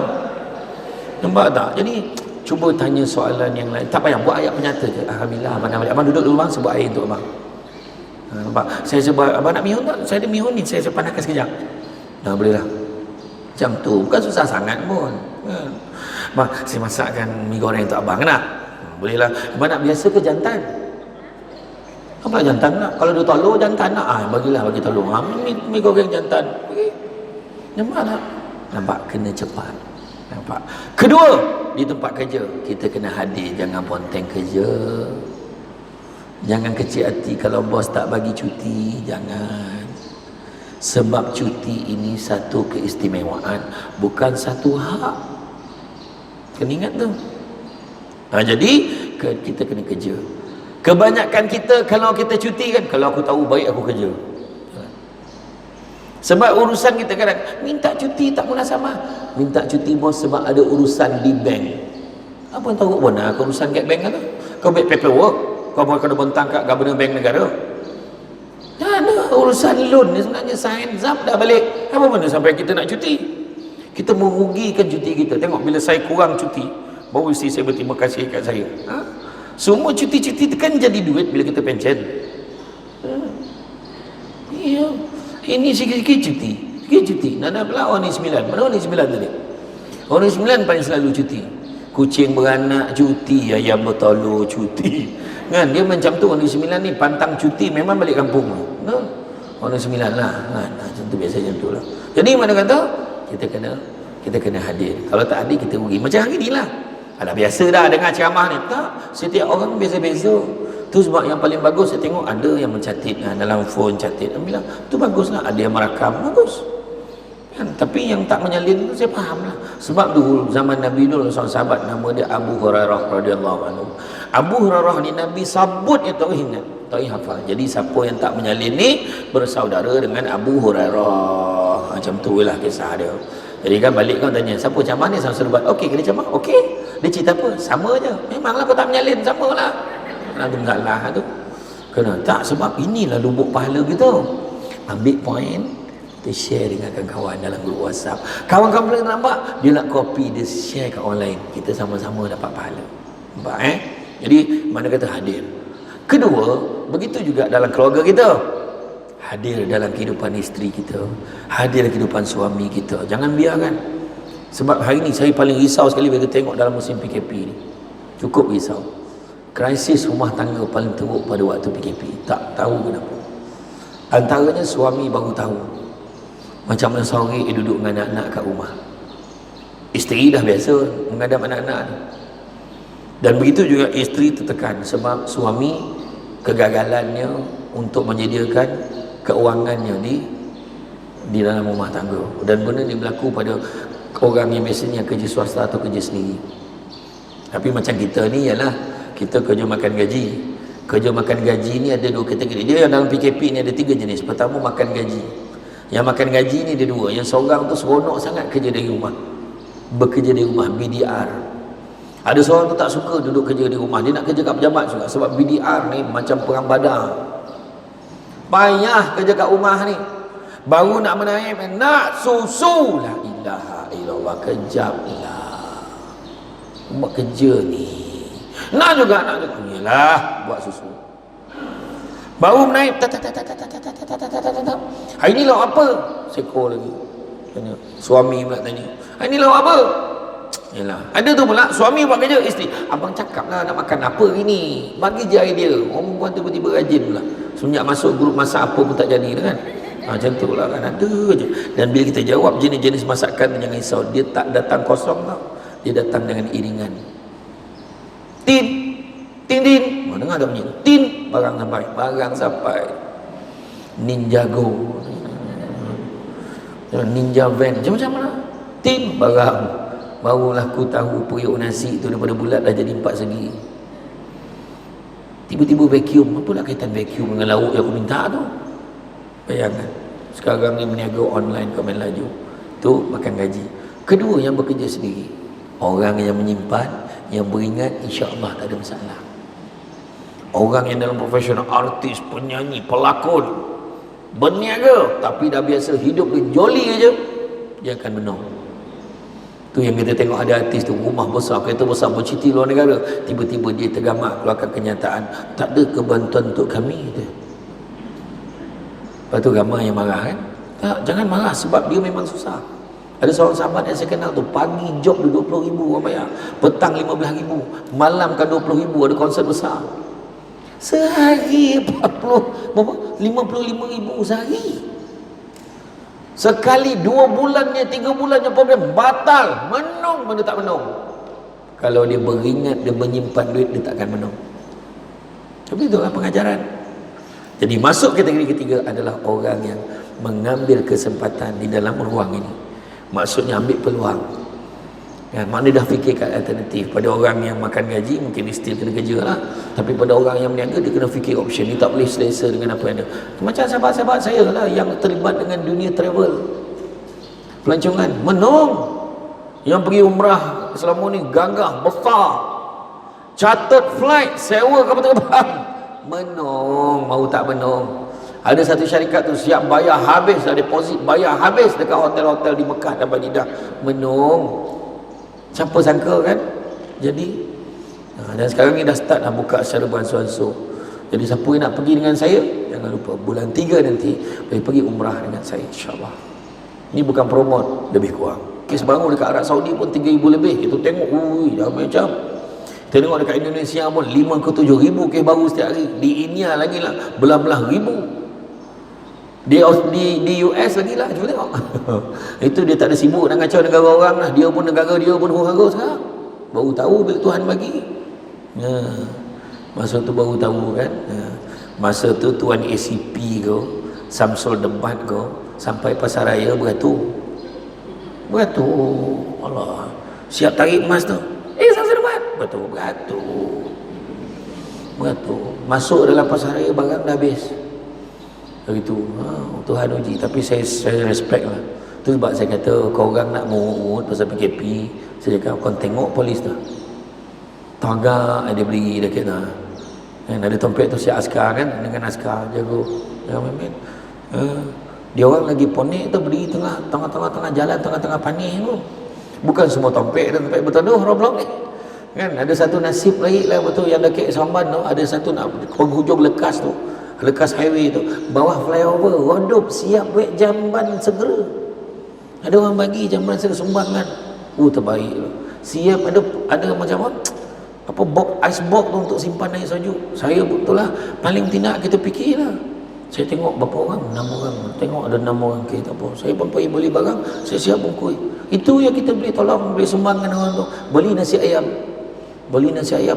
Nampak tak? Jadi cuba tanya soalan yang lain. Tak payah buat ayat penyata je. Alhamdulillah abang dah balik. Abang duduk dulu bang, sebut air untuk abang. Nampak? Saya sebut abang nak mihun tak? Saya ada mihun ni, saya panaskan sekejap. Dah boleh lah. Macam tu. Bukan susah sangat pun. Bang, saya masakkan mi goreng untuk abang nak? Boleh lah. Abang nak biasa ke jantan? Apa jantan nak? Kalau dia telur jantan nak? Bagi telur. Mi goreng jantan. Okay. Nampak tak? Nampak? Kena cepat. Nampak? Kedua, di tempat kerja kita kena hadir, jangan ponteng kerja. Jangan kecil hati kalau bos tak bagi cuti. Jangan. Sebab cuti ini satu keistimewaan, bukan satu hak. Kena ingat tu. Jadi kita kena kerja. Kebanyakan kita kalau kita cuti kan, kalau aku tahu baik aku kerja. Sebab urusan kita kadang minta cuti tak munasabah. Minta cuti bos sebab ada urusan di bank. Apa yang tahu benar ke urusan kat bank tu? Kau buat paperwork, kau boleh kena bentang kat governor bank negara. Dah ada urusan loan ni sebenarnya sign zap dah balik. Apa benda sampai kita nak cuti? Kita merugikan cuti kita. Tengok bila saya kurang cuti, baru isteri saya berterima kasih kat saya. Semua cuti-cuti kan jadi duit bila kita pencen. Ya. Ini sikit-sikit cuti. Sikit cuti. Nak pula orang ni 9. Mana orang ni 9 tadi? Orang ni 9 paling selalu cuti. Kucing beranak cuti, ayam bertelur cuti. Kan? Dia macam tu orang ni 9 ni pantang cuti memang balik kampung. Kan? Orang ni 9 lah. Kan? Macam tu biasa macam tu lah. Jadi mana kata? Kita kena hadir. Kalau tak hadir kita rugi. Macam hari ni lah. Alah biasa dah dengar ceramah ni. Tak. Setiap orang biasa-biasa. Tu sebab yang paling bagus saya tengok ada yang mencatat dalam phone catat. Dia bilang tu baguslah, ada yang merakam bagus. Kan? Tapi yang tak menyalin tu saya faham lah. Sebab dulu zaman Nabi dulu seorang sahabat nama dia Abu Hurairah radhiyallahu anhu. Abu Hurairah ni Nabi sabut dia tak ingat, tak hafal. Jadi siapa yang tak menyalin ni bersaudara dengan Abu Hurairah. Macam tu lah kisah dia. Jadi kan balik kau tanya siapa ceramah ni, sama serbat. Okey ke dia ceramah? Okey. Dia cerita apa? Sama je. Memanglah kau tak menyalin, samalah. Enggak lah tu. Kena tak, sebab inilah lubuk pahala kita. Ambil point, kita share dengan kawan-kawan dalam grup WhatsApp. Kawan-kawan nampak dia nak copy, dia share kat orang lain. Kita sama-sama dapat pahala. Nampak Jadi mana kata hadir. Kedua, begitu juga dalam keluarga kita. Hadir dalam kehidupan isteri kita, hadir dalam kehidupan suami kita. Jangan biarkan. Sebab hari ni saya paling risau sekali bila tengok dalam musim PKP ni. Cukup risau. Krisis rumah tangga paling teruk pada waktu PKP. Tak tahu kenapa. Antaranya suami baru tahu macam mana sore dia duduk dengan anak-anak kat rumah. Isteri dah biasa menghadap anak-anak ni. Dan begitu juga isteri tertekan sebab suami kegagalannya untuk menyediakan keuangannya di dalam rumah tangga. Dan benda ni berlaku pada orang yang biasanya kerja swasta atau kerja sendiri. Tapi macam kita ni ialah kita kerja makan gaji. Kerja makan gaji ni ada dua kategori. Dia dalam PKP ni ada 3 jenis. Pertama makan gaji. Yang makan gaji ni ada 2. Yang seorang tu seronok sangat kerja dari rumah. Bekerja dari rumah, BDR. Ada seorang tu tak suka duduk kerja di rumah. Dia nak kerja kat pejabat juga. Sebab BDR ni macam perang badar. Payah kerja kat rumah ni. Baru nak menaik, nak susu. La ilaha illallah, kejap lah. Buat kerja ni. Nak juga. Yalah, buat susu. Baru menaik. Hari ni lauk apa? Seko lagi. Tanya. Suami pula tanya. Hari ni lauk apa? Yalah. Ada tu pula suami buat kerja, isteri. Abang cakap lah nak makan apa hari ni. Bagi je idea. Orang perempuan tiba-tiba rajin pula. Semenjak masuk grup masak apa pun tak jadi kan. Macam tu lah kan. Ada je. Dan bila kita jawab jenis-jenis masakan, jangan risau. Dia tak datang kosong tau. Dia datang dengan iringan. Tin. dengar tak bunyi? Tin, barang sampai. Ninjago, Ninja Van, macam mana? Tin, barang. Barulah aku tahu periuk nasi tu daripada bulat dah jadi 4 segi. Tiba-tiba vacuum, apa nak kaitan vacuum dengan lauk yang aku minta tu? Bayangkan, sekarang ni berniaga online komen laju, tu makan gaji. Kedua, yang bekerja sendiri, orang yang menyimpan, yang beringat, insya-Allah tak ada masalah. Orang yang dalam profesional, artis, penyanyi, pelakon, berniaga tapi dah biasa hidup dia joli aja, dia akan menang. Tu yang kita tengok ada artis tu, rumah besar, kereta besar, bercuti luar negara, tiba-tiba dia tergamak keluarkan kenyataan, tak ada kebantuan untuk kami tu. Lepas tu ramai yang marah kan? Tak, jangan marah sebab dia memang susah. Ada seorang sahabat yang saya kenal tu, pagi job dia 20,000 orang bayar, petang 15,000, malam kan 20,000, ada konsert besar. Sehari 55,000 sehari. Sekali 2 bulannya, 3 bulannya program batal, menung mana tak menung. Kalau dia beringat, dia menyimpan duit, dia tak akan menung. Tapi itulah pengajaran. Jadi masuk kategori ketiga adalah orang yang mengambil kesempatan di dalam ruang ini. Maksudnya ambil peluang. Kan, mana dah fikirkan alternatif. Pada orang yang makan gaji mungkin dia still kena kerja lah, tapi pada orang yang berniaga dia kena fikir option. Dia tak boleh selesa dengan apa yang ada. Macam sahabat-sahabat saya lah yang terlibat dengan dunia travel, pelancongan, menung. Yang pergi umrah selama ni gagah, besar, chartered flight, sewa kapal terbang, menung. Mau tak menung. Ada satu syarikat tu siap bayar habis lah, deposit bayar habis dekat hotel-hotel di Mekah dan Madinah, menung. Siapa sangka kan? Jadi dan sekarang ni dah start dah buka secara beransur-ansur. Jadi siapa yang nak pergi dengan saya, jangan lupa bulan 3 nanti boleh pergi umrah dengan saya, insya-Allah. Ni bukan promote, lebih kurang. Kes baru dekat Arab Saudi pun 3,000 lebih. Itu tengok, ui, dah macam. Tengok dekat Indonesia pun 5 ke 7,000 kes baru setiap hari. Di India lagi lah belah-belah ribu. Di US lagi lah, cuba tengok. Itu dia tak ada sibuk nak kacau negara orang lah. Dia pun negara dia pun huru-hara sekarang. Baru tahu bila Tuhan bagi. Masa tu baru tahu kan. Masa tu Tuan ACP ko, Samsul Debat ko, sampai pasar raya beratur. Allah, siap tarik emas tu. Samsul Debat beratur. Masuk dalam pasar raya barang dah habis. Begitu. Tuhan uji. Tapi saya respect lah. Itu sebab saya kata korang nak ngurut pasal PKP, saya cakap kau tengok polis tu tagak ada beli dekat tu kan, ada tompek tu si askar kan, dengan askar jago jangan main. Dia orang lagi ponik tu beli tengah-tengah jalan, tengah-tengah panis tu. Bukan semua tompek dan tompek betul roblok ni kan. Ada satu nasib lagi lah betul yang dekat Samban tu, ada satu nak penghujung lekas tu, lekas highway tu, bawah flyover rodup siap buat jamban segera. Ada orang bagi jamban segera sumbangan. Terbaik tu. Siap ada macam apa box, ice box tu untuk simpan air sejuk. Saya betul lah paling tidak kita fikirlah. Saya tengok berapa orang, 6 orang. Tengok ada 6 orang, okay, tak apa. Saya pun pergi beli barang, saya siap bungkus. Itu yang kita boleh tolong, boleh sumbangkan orang tu. Beli nasi ayam,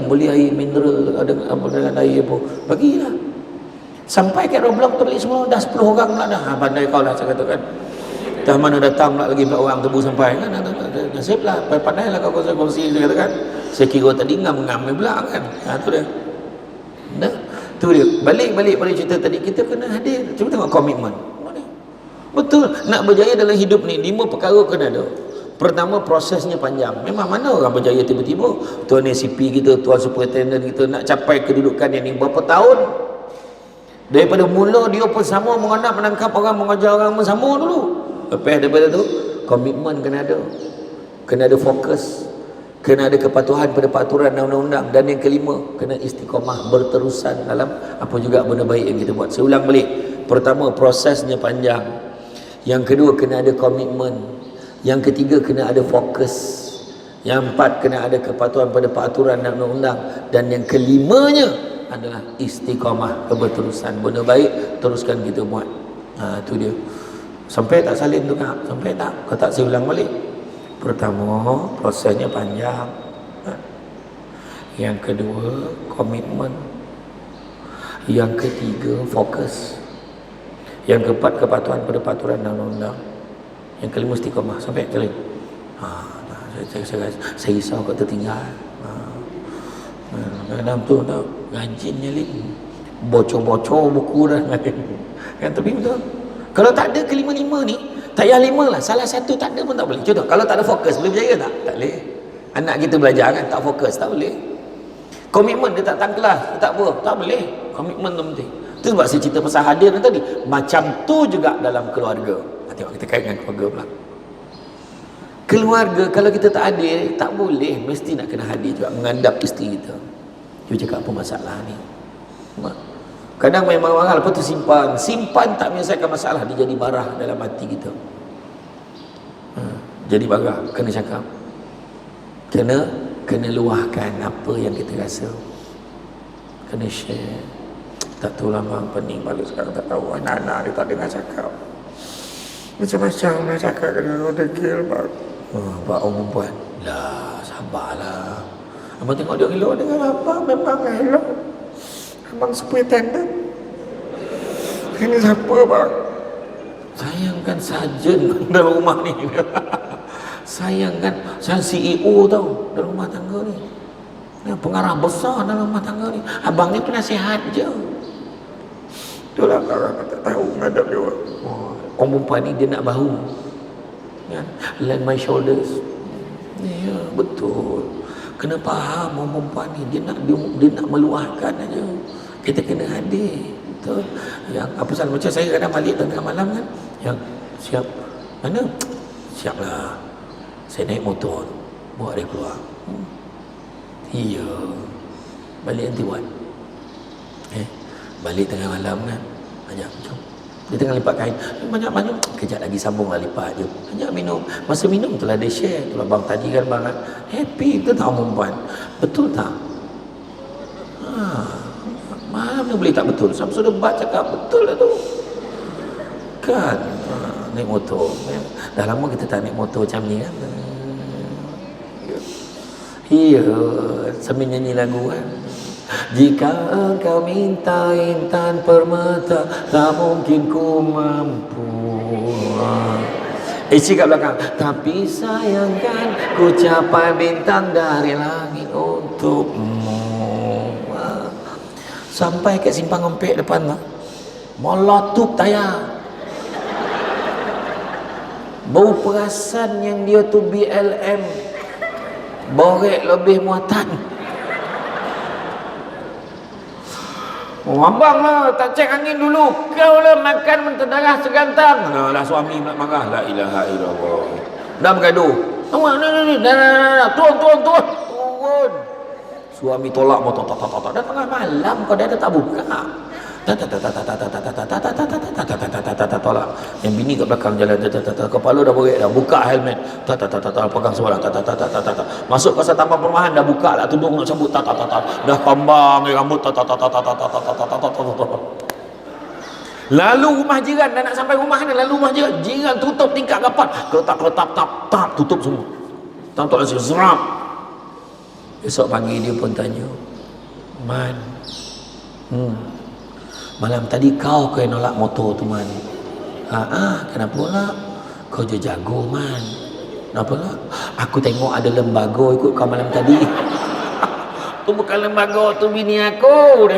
beli air mineral dengan air apa, bagilah. Sampai kat Roblok tu beli semua dah 10 orang pula dah. Pandai kau lah saya katakan. Dah mana datang pula lagi pula orang tebu sampai kan. Nasib lah, pandai lah kau kongsi saya katakan. Saya kira tadi ngam-ngam pula kan. Tu dia. Dah. Tu dia. Balik pada cerita tadi, kita kena hadir. Cuba tengok komitmen. Betul, nak berjaya dalam hidup ni 5 perkara kena ada. Pertama, prosesnya panjang. Memang mana orang berjaya tiba-tiba. Tuan ACP kita, tuan superintendent kita nak capai kedudukan yang ni berapa tahun? Daripada mula dia pun sama menangkap orang, mengajar orang pun sama dulu. Lepas daripada tu, komitmen kena ada. Kena ada fokus. Kena ada kepatuhan pada peraturan dan undang-undang. Dan yang kelima, kena istiqamah berterusan dalam apa juga benda baik yang kita buat. Saya ulang balik. Pertama, prosesnya panjang. Yang kedua, kena ada komitmen. Yang ketiga, kena ada fokus. Yang empat, kena ada kepatuhan pada peraturan dan undang-undang. Dan yang kelimanya adalah istiqamah, keberterusan. Benda baik teruskan kita buat. Itu dia. Sampai tak salin tu Kak? Sampai tak? Kau tak saya ulang balik. Pertama, prosesnya panjang. Yang kedua, komitmen. Yang ketiga, fokus. Yang keempat, kepatuhan pada peraturan dan undang-undang. Yang kelima, istiqamah. Sampai kali. Saya risau kau tertinggal. Kadang tu tak rajin nyalip. Bocor-bocor buku dah. Kan, tapi betul. Kalau tak ada kelima-lima ni, tak payah lima lah. Salah satu tak ada pun tak boleh. Contoh, kalau tak ada fokus, boleh berjaya tak? Tak boleh. Anak kita belajar kan, tak fokus, tak boleh. Komitmen dia tak datang kelas, tak apa, tak boleh. Komitmen tu penting. Itu sebab saya cerita pasal hadir tadi. Macam tu juga dalam keluarga. Tengok kita kait dengan keluarga pula. Keluarga, kalau kita tak hadir, tak boleh. Mesti nak kena hadir juga, menghadap isteri kita. Dia cakap apa masalah ni? Kadang memang marah, lepas tu simpan. Simpan tak menyelesaikan masalah, dia jadi marah dalam hati kita. Jadi marah, kena cakap. Kena luahkan apa yang kita rasa. Kena share. Tak tahu lah bang, pening balik sekarang, tak tahu. Anak-anak dia tak dengar cakap. Macam-macam nak cakap kena degil bang. Pak orang perempuan. Lah, sabarlah. Abang tengok dia elok dengan abang, memang elok. Abang sepuluh tandem. Ini siapa bang? Sayangkan sarjan dalam rumah ni. Sayangkan, saya CEO tau dalam rumah tangga ni. Dia pengarah besar dalam rumah tangga ni. Abang ni penasihat je. Itulah orang tak tahu menghadap dia. Orang perempuan ni dia nak bahu. Kan? Lend my shoulders. Ya, betul. Kena faham orang perempuan ni, dia nak meluahkan aja. Kita kena hadir. Betul. Yang apa salah, macam saya kadang balik tengah malam kan. Yang siap. Mana? Siaplah. Saya naik motor, bawa dia keluar. Iya. Balik nanti buat. Balik tengah malam kan. Ajak, jom. Dia tengah lipat kain. Banyak-banyak. Kejap lagi sambunglah lipat je. Ajak minum. Masa minum telah dia share. Itulah bang tadi kan bang. Happy. Betul tak perempuan? Betul tak? Malam ni boleh tak betul? Sampai sudah debat cakap betul lah tu. Kan? Naik motor. Dah lama kita tak naik motor macam ni kan. Iya. Sambil nyanyi lagu kan. Jika engkau minta intan permata, tak mungkin ku mampu. Isi kat belakang. Tapi sayangkan ku capai bintang dari langit untukmu. Sampai kat simpang Empek depan tu, molotup tayar. Bau perasan yang dia tu BLM. Borek lebih muatan. Abang lah, tak cek angin dulu. Kau lah makan menterdarah segantang. Lah suami nak marah. La ilaha illallah. Dah bergaduh. Dah. Turun. Suami tolak motor. Dah tengah malam kau dah tak buka. Tolak. Yang bini kat belakang jalan. Kepala dah borek dah. Buka helmet. Pegang sebelah. Masuk kawasan taman perumahan dah buka lah tudung nak cabut. Dah kambang rambut. Lalu rumah jiran dah nak sampai rumah ni. Lalu rumah jiran tutup tingkat rapat. Keletak tap tutup semua. Tak nasi seram. Esok pagi dia pun tanya, Man, malam tadi kau yang nolak motor tu Man. Kenapa pula? Kau je jago Man. Kenapa pula? Aku tengok ada lembaga ikut kau malam tadi. Tu bukan lembaga, tu bini aku.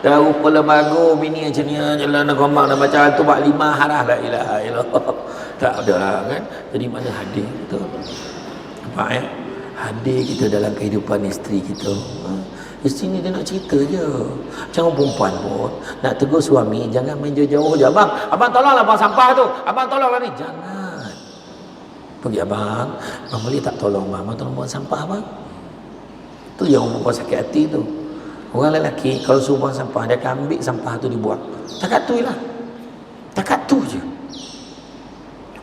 Dah rupa lembaga bini macam ni jalan gombang dah baca tu bak 5 harah la ilaha illallah. Tak ada lah kan. Jadi mana hadir betul. Nampak ya? Hadir kita dalam kehidupan isteri kita. Isteri ni dia nak cerita je. Macam perempuan pun nak tegur suami, jangan main jauh-jauh je. Abang tolonglah buang sampah tu. Abang tolonglah ni. Jangan. Pergi abang boleh tak tolong abang tolong buang sampah abang. Tu yang orang perempuan sakit hati tu. Orang lelaki kalau suruh buang sampah, dia akan ambil sampah tu dibuang. Takat tu lah. Takat tu je.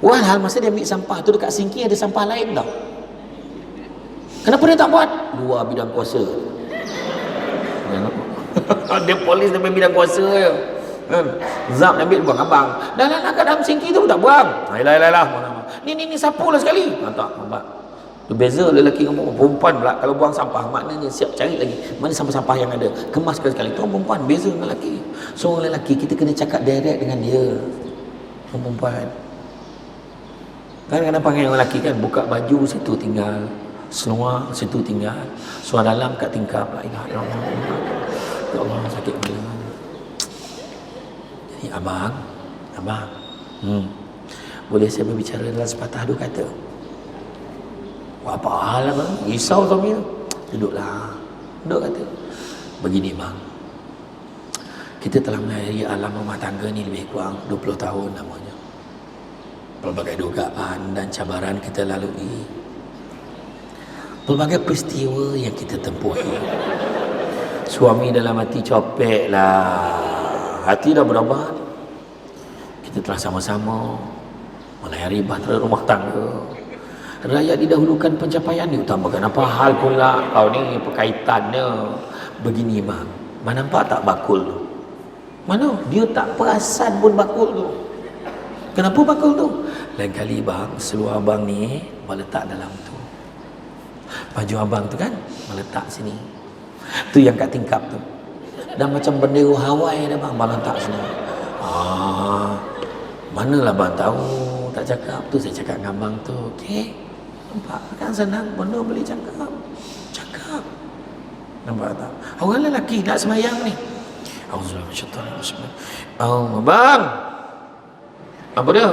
Walhal masa dia ambil sampah tu dekat sinki ada sampah lain tau. Kenapa dia tak buat? Luar bidang kuasa. Dia polis dalam bidang kuasa je. Zap ambil buang abang. Dah kat dalam sinki tu tak buang. Lah. Ni sapu lah sekali. Tak, abang. Berbeza lelaki dengan perempuan pula. Kalau buang sampah maknanya siap cari lagi mana sampah-sampah yang ada, kemaskan sekali. Tu perempuan beza dengan lelaki. Seorang lelaki kita kena cakap direct dengan dia. Perempuan kan kadang-kadang yang lelaki kan buka baju situ tinggal, seluar situ tinggal, seluar dalam kat tingkap. La ilaha illallah. Ya Allah sakit kepala. Jadi abang boleh saya berbicara dalam sepatah dua kata? Apa hal lah bang? Risau suami tu. Duduk kata. Begini bang, kita telah mengakhiri alam rumah tangga ni lebih kurang 20 tahun namanya. Pelbagai dugaan dan cabaran kita lalui, pelbagai peristiwa yang kita tempuhi. Suami dalam hati copek lah, hati dah berubah. Kita telah sama-sama melayari bahtera rumah tangga. Rakyat didahulukan pencapaian, diutamakan apa hal pula kau ni perkaitannya. Begini bang, mana nampak tak bakul tu? Mana? Dia tak perasan pun bakul tu. Kenapa bakul tu? Lain kali bang, seluar abang ni meletak dalam tu, baju abang tu kan meletak sini, tu yang kat tingkap tu, dah macam bendera Hawaii dah bang, letak sini. Manalah bang tahu, tak cakap tu, saya cakap dengan abang tu. Okey, nampak kan senang, benda boleh cakap. Nampak tak? Orang lelaki nak semayang ni, bang, apa dia?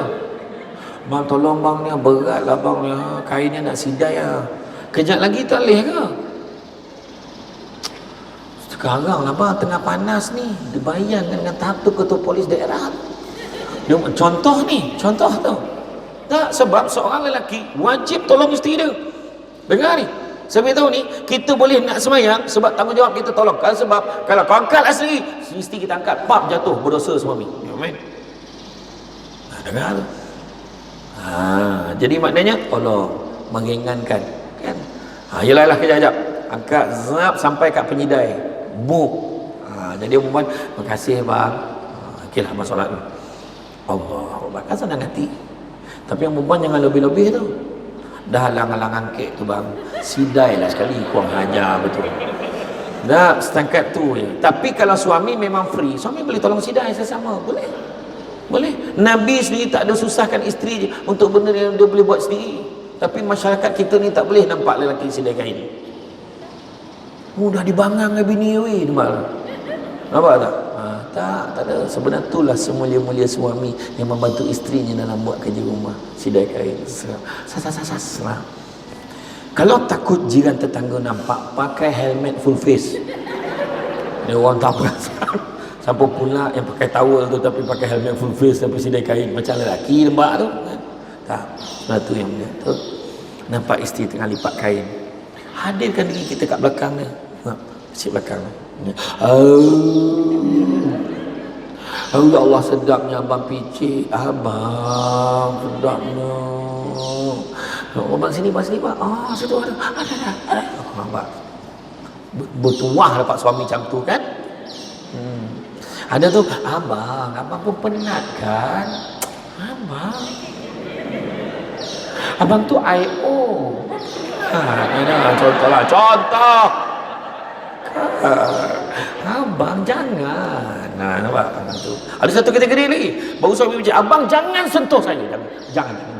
Bang tolong bang ni, berat lah bang ni, kainnya nak sidai lah. Kejap lagi tak boleh ke? Sekarang lah bang, tengah panas ni. Dibayangkan dengan tahap tu ketua polis daerah. Dia contoh tu. Tak, sebab seorang lelaki wajib tolong isteri dia. Dengar ni, saya beritahu ni, kita boleh nak semayang sebab tanggungjawab kita tolong. Sebab kalau kau angkat asli, isteri kita angkat, pap jatuh, berdosa suami. Amin. Dengar tu. Jadi maknanya tolong meringankan kan. Yelah kejap angkat zap sampai kat penyidai buk. Jadi perempuan, makasih bang. Okeylah abang solat. Allah kan senang hati. Tapi yang perempuan jangan lebih-lebih tu. Dah halang-halang angkat tu bang, sidai lah sekali, kurang ajar betul. Dah setakat tu je. Tapi kalau suami memang free, suami boleh tolong sidai sesama, boleh. Nabi sendiri tak ada susahkan isteri untuk benda yang dia boleh buat sendiri. Tapi masyarakat kita ni tak boleh nampak lelaki sidai kain. Mudah dibangang dengan bini weh, nampak tak? Tak ada. Sebenarnya itulah semulia-mulia suami yang membantu isterinya dalam buat kerja rumah, sidai kain. Serah. Kalau takut jiran tetangga nampak, pakai helmet full face. Dia orang tak perasan. Siapa pula yang pakai towel tu tapi pakai helmet full face tapi sidai kain macam lelaki lembak tu kan? Tak, satu yang dia tu nampak isteri tengah lipat kain, hadirkan diri kita kat belakang dia, si belakang dia. Ya Allah sedapnya abang picit, abang sedapnya. Abang sini pak. Situ ada. Nampak bertuah dapat suami macam tu kan. Ada tu, abang pun penat kan? Abang tu I.O. Contoh. Abang jangan. Nampak tu. Ada satu kategori lagi. Baru suami bicara, abang jangan sentuh saya.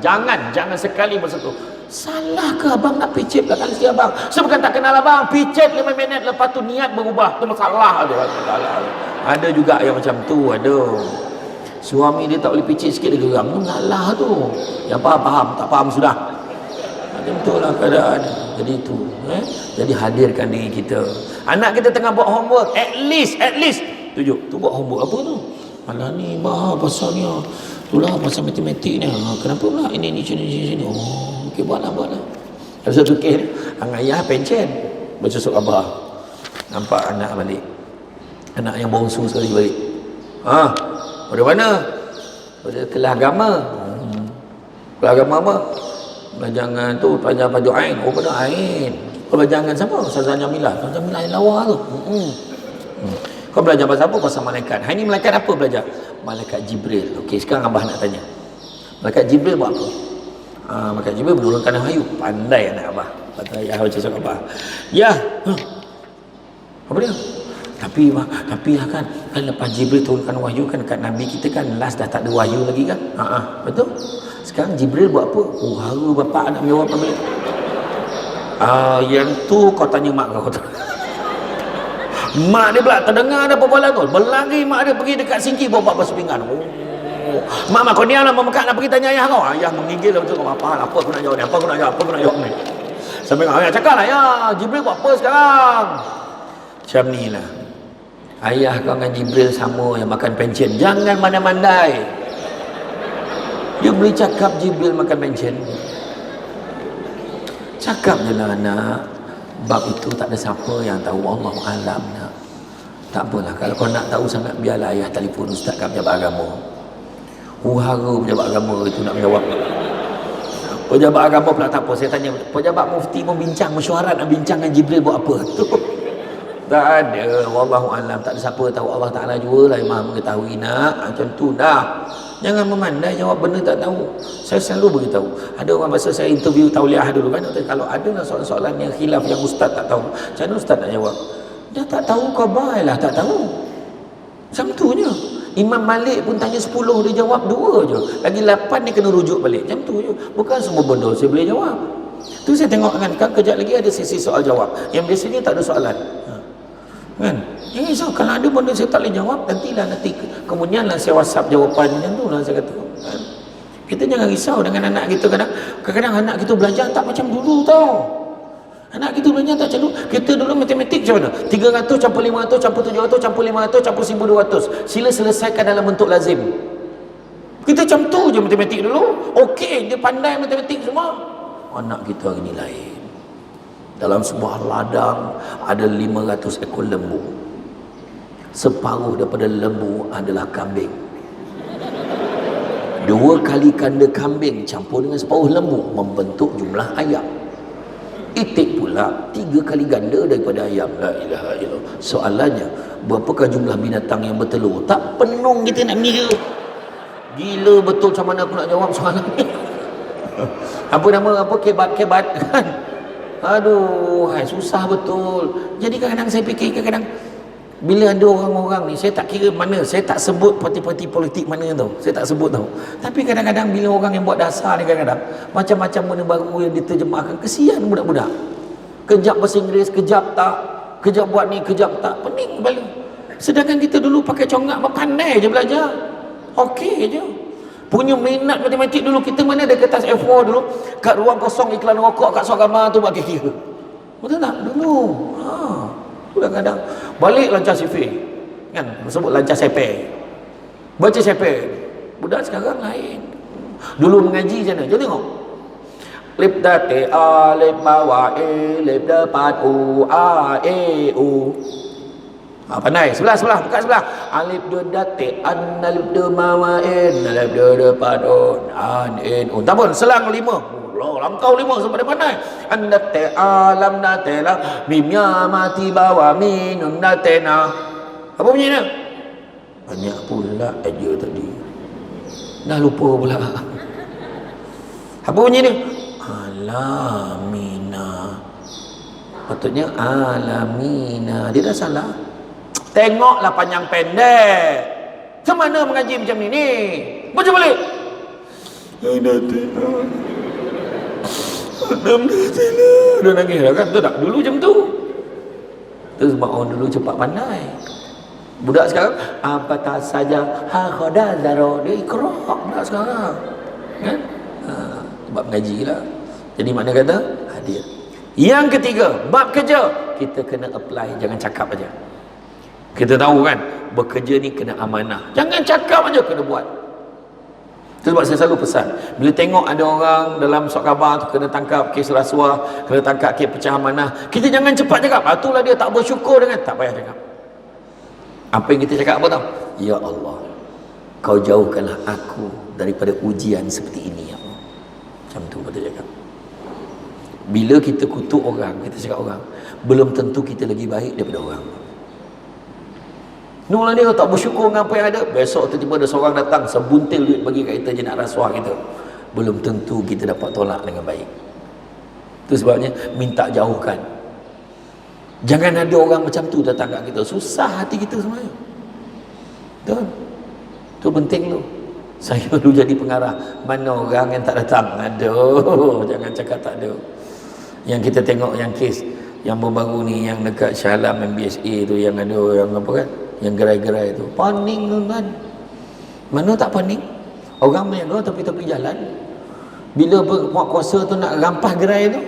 Jangan sekali bersentuh. Salah ke abang nak picit belakang isteri abang? Saya bukan tak kenal abang, picit 5 minit lepas tu niat berubah. Tu masalah tu. Ada juga yang macam tu, ada. Suami dia tak boleh picit sikit dia geram. Tu ngalah tu. Yang faham, tak faham sudah. Macam tu lah keadaan. Jadi tu, Jadi hadirkan diri kita. Anak kita tengah buat homework, at least tunjuk. Tu buat homework apa tu? Alah ni pasalnya. Itulah pasal matematik ni. Kenapa pula ini sini. Oh, okey buatlah. Ada satu kes ni, ayah pencen bersusuk abah. Nampak anak balik. Anak yang bongsu sekali balik. Dari mana? Dari kelas agama. Kelas agama apa? Belajangan tu pelajaran Fardhu Ain. Pada Ain. Belajangan siapa? Ustazah Jamilah. Ustazah Jamilah yang lawa tu. Kau belajar pasal apa? Pasal malaikat. Hari ni malaikat apa belajar? Malaikat Jibril. Okey, sekarang abah nak tanya. Malaikat Jibril buat apa? Maka Jibril menurunkan wahyu. Pandai anak abah. Kata ayah baca surat abah. Ya. Apa dia? Tapi lah kan lepas Jibril turunkan wahyu kan kat Nabi kita kan last dah tak ada wahyu lagi kan. Betul. Sekarang Jibril buat apa? Haru bapak nak menjawab apa? Yang tu kau tanya mak kau tu. Mak dia pula terdengar ada perbualan tu. Berlari mak dia pergi dekat singki bawa basuh pinggan. Mak kau diam lah, mak nak pergi tanya ayah kau. Ayah menggigil lah betul. Apa aku nak jawab ni? Apa aku nak jawab ni? Sampai ayah cakap lah, ya Jibril buat apa sekarang? Macam ni lah. Ayah kau dengan Jibril sama yang makan pencen. Jangan mandai-mandai. Dia boleh cakap Jibril makan pencen. Cakap je lah anak. Bab itu tak ada siapa yang tahu. Allah alam nak. Tak apalah. Kalau kau nak tahu sangat, biarlah ayah telefon ustaz kat pejabat agama. Hara pejabat agama itu nak menjawab. Pejabat agama pula tak apa. Saya tanya, pejabat mufti membincang, mesyuarat nak bincang dengan Jibril buat apa? Tu. Tak ada. Wallahu alam. Tak ada siapa tahu. Allah Ta'ala juga lah yang maha mengetahui nak. Macam tu dah. Jangan memandai jawab benda tak tahu. Saya selalu beritahu. Ada orang masa saya interview tauliah dulu kan. Kalau ada lah soalan-soalan yang khilaf yang ustaz tak tahu. Macam mana ustaz nak jawab? Dia tak tahu khabar lah. Tak tahu. Macam tu je. Imam Malik pun tanya 10, dia jawab 2 je. Lagi 8 dia kena rujuk balik. Macam tu je. Bukan semua benda saya boleh jawab. Tu saya tengok kan kejap lagi ada sesi soal jawab. Yang biasanya tak ada soalan. Kan? So kalau ada benda saya tak boleh jawab, nanti kemudian lah saya WhatsApp jawapan macam tu lah saya kata. Kan? Kita jangan risau dengan anak kita. Kadang-kadang anak kita belajar tak macam dulu tau. Anak kita belajar tak macam dulu. Kita dulu matematik macam mana? 300 campur 500 campur 700 campur 500 campur 1200. Sila selesaikan dalam bentuk lazim. Kita macam tu je matematik dulu. Okey, dia pandai matematik semua. Anak kita hari ni lain. Dalam sebuah ladang ada 500 ekor lembu. Separuh daripada lembu adalah kambing. 2 kali kanda kambing campur dengan separuh lembu membentuk jumlah ayam. Itik pula 3 kali ganda daripada ayam. La ilaha illallah. Soalannya, berapakah jumlah binatang yang bertelur? Tak penung kita nak mengira. Gila betul macam mana aku nak jawab soalan ni. Apa nama? Kebat kan? Aduh, susah betul. Jadi kadang-kadang saya fikir, kadang-kadang bila ada orang-orang ni, saya tak kira mana, saya tak sebut parti-parti politik mana tau, saya tak sebut tau. Tapi kadang-kadang bila orang yang buat dasar ni, kadang-kadang macam-macam benda baru yang diterjemahkan, kesian budak-budak. Kejap bahasa Inggeris, kejap tak, kejap buat ni, kejap tak, pening kepala. Sedangkan kita dulu pakai congak, pandai je belajar. Okey je. Punya minat matematik dulu. Kita mana ada kertas A4 dulu, kat ruang kosong iklan rokok, kat soal gambar tu buat kira. Betul tak? Dulu. Kadang-kadang balik lancar CV kan, sebut lancar sepe, baca sepe. Budak sekarang lain. Dulu mengaji macam mana? Jom tengok. Lip date a, lip bawah e, lip depan u, a e u. Pandai. Sebelah buka sebelah. Alif do date an, alif do mawa en, alif do depan on, an en un. Tak pun selang 5. Langkau 5 sampai dia pandai. Anda te alam na te la mim ya mati bawa minun na te na. Apa bunyi dia? Banyak pula aja tadi. Dah lupa pula. Apa bunyi dia? Alamina. Patutnya alamina. Dia dah salah. Tengoklah panjang pendek. Macam mana mengaji macam ni? Baca balik. Dia nangis dah kan. Betul tak? Dulu macam tu. Itu sebab orang dulu cepat pandai. Budak sekarang apa tak saja hakhoda zaro, dia ikrah budak sekarang kan. Sebab mengaji lah. Jadi makna kata hadir. Yang ketiga, bab kerja, kita kena apply, jangan cakap aja. Kita tahu kan, bekerja ni kena amanah. Jangan cakap aja, kena buat. Itu sebab saya selalu pesan, bila tengok ada orang dalam surat khabar tu kena tangkap kes rasuah, kena tangkap kes pecah amanah, kita jangan cepat cakap, itulah dia tak bersyukur dengan, tak payah cakap. Apa yang kita cakap apa tau? Ya Allah, kau jauhkanlah aku daripada ujian seperti ini ya Allah. Macam tu kita cakap. Bila kita kutuk orang, kita cakap orang, belum tentu kita lagi baik daripada orang. Nulah dia tak bersyukur dengan apa yang ada, besok tiba-tiba ada seorang datang sebuntil duit bagi kat kita je nak rasuah kita. belum tentu kita dapat tolak dengan baik. Itu sebabnya minta jauhkan. Jangan ada orang macam tu datang kat kita, susah hati kita sebenarnya. Betul? Itu penting tu. Saya dulu jadi pengarah, mana orang yang tak datang? Aduh, jangan cakap tak ada. Yang kita tengok yang kes yang baru ni, yang dekat Shah Alam MBSA tu, yang ada yang apa kan, yang gerai-gerai tu, paning tu kan. Mana tak paning? Orang berniaga tepi-tepi jalan, bila berkuasa tu nak rampas gerai tu,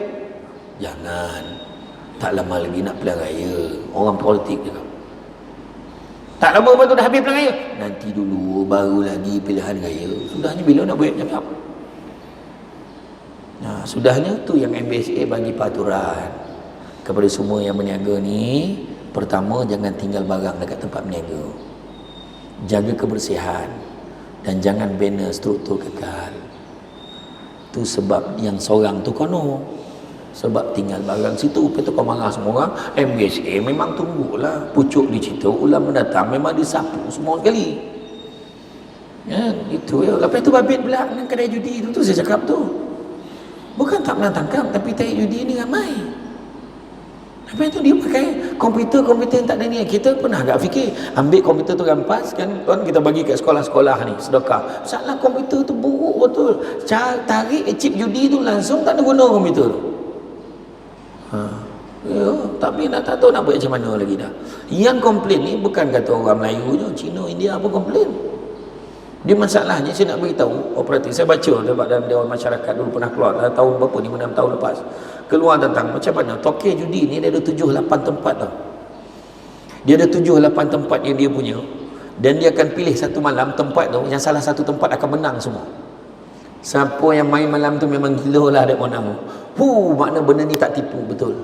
jangan, tak lama lagi nak pilihan raya. Orang politik je. Tak lama lepas tu dah habis pilihan raya, nanti dulu baru lagi pilihan raya. Sudahnya bila nak buat macam apa? Nah, sudahnya tu yang MBSA bagi peraturan kepada semua yang berniaga ni. Pertama, jangan tinggal barang dekat tempat berniaga, jaga kebersihan, dan jangan bina struktur kekal. Tu sebab yang seorang tu kono, sebab tinggal barang situ. Lepas tu kau marah semua orang. MBSA memang tunggulah, pucuk di situ, ulang mendatang memang disapu semua sekali ya, itu ya. Lepas tu babit pula dengan kedai judi tu saya cakap tu, bukan tak pernah tangkap, tapi kedai judi ni ramai. Lepas tu dia pakai komputer yang tak ada ni. Kita pernah agak fikir ambil komputer tu rampas kan, tuan, kita bagi kat sekolah-sekolah ni sedekah. Salah, komputer tu buruk betul. Cara tarik chip judi tu langsung tak ada guna komputer tu. Ya, tapi nak tak tahu nak buat macam mana lagi dah. Yang komplain ni bukan kata orang Melayu je, Cina, India pun komplain. Dia masalahnya, saya nak beritahu operatif. Saya baca dalam Dewan Masyarakat dulu pernah keluar tahun berapa, 5-6 tahun lepas, keluar tentang macam mana toke judi ni. Dia ada 7-8 tempat tau. Dia ada 7-8 tempat yang dia punya, dan dia akan pilih satu malam tempat tu yang salah satu tempat akan menang semua. Siapa yang main malam tu memang gila lah dia menang. Makna benda ni tak tipu betul.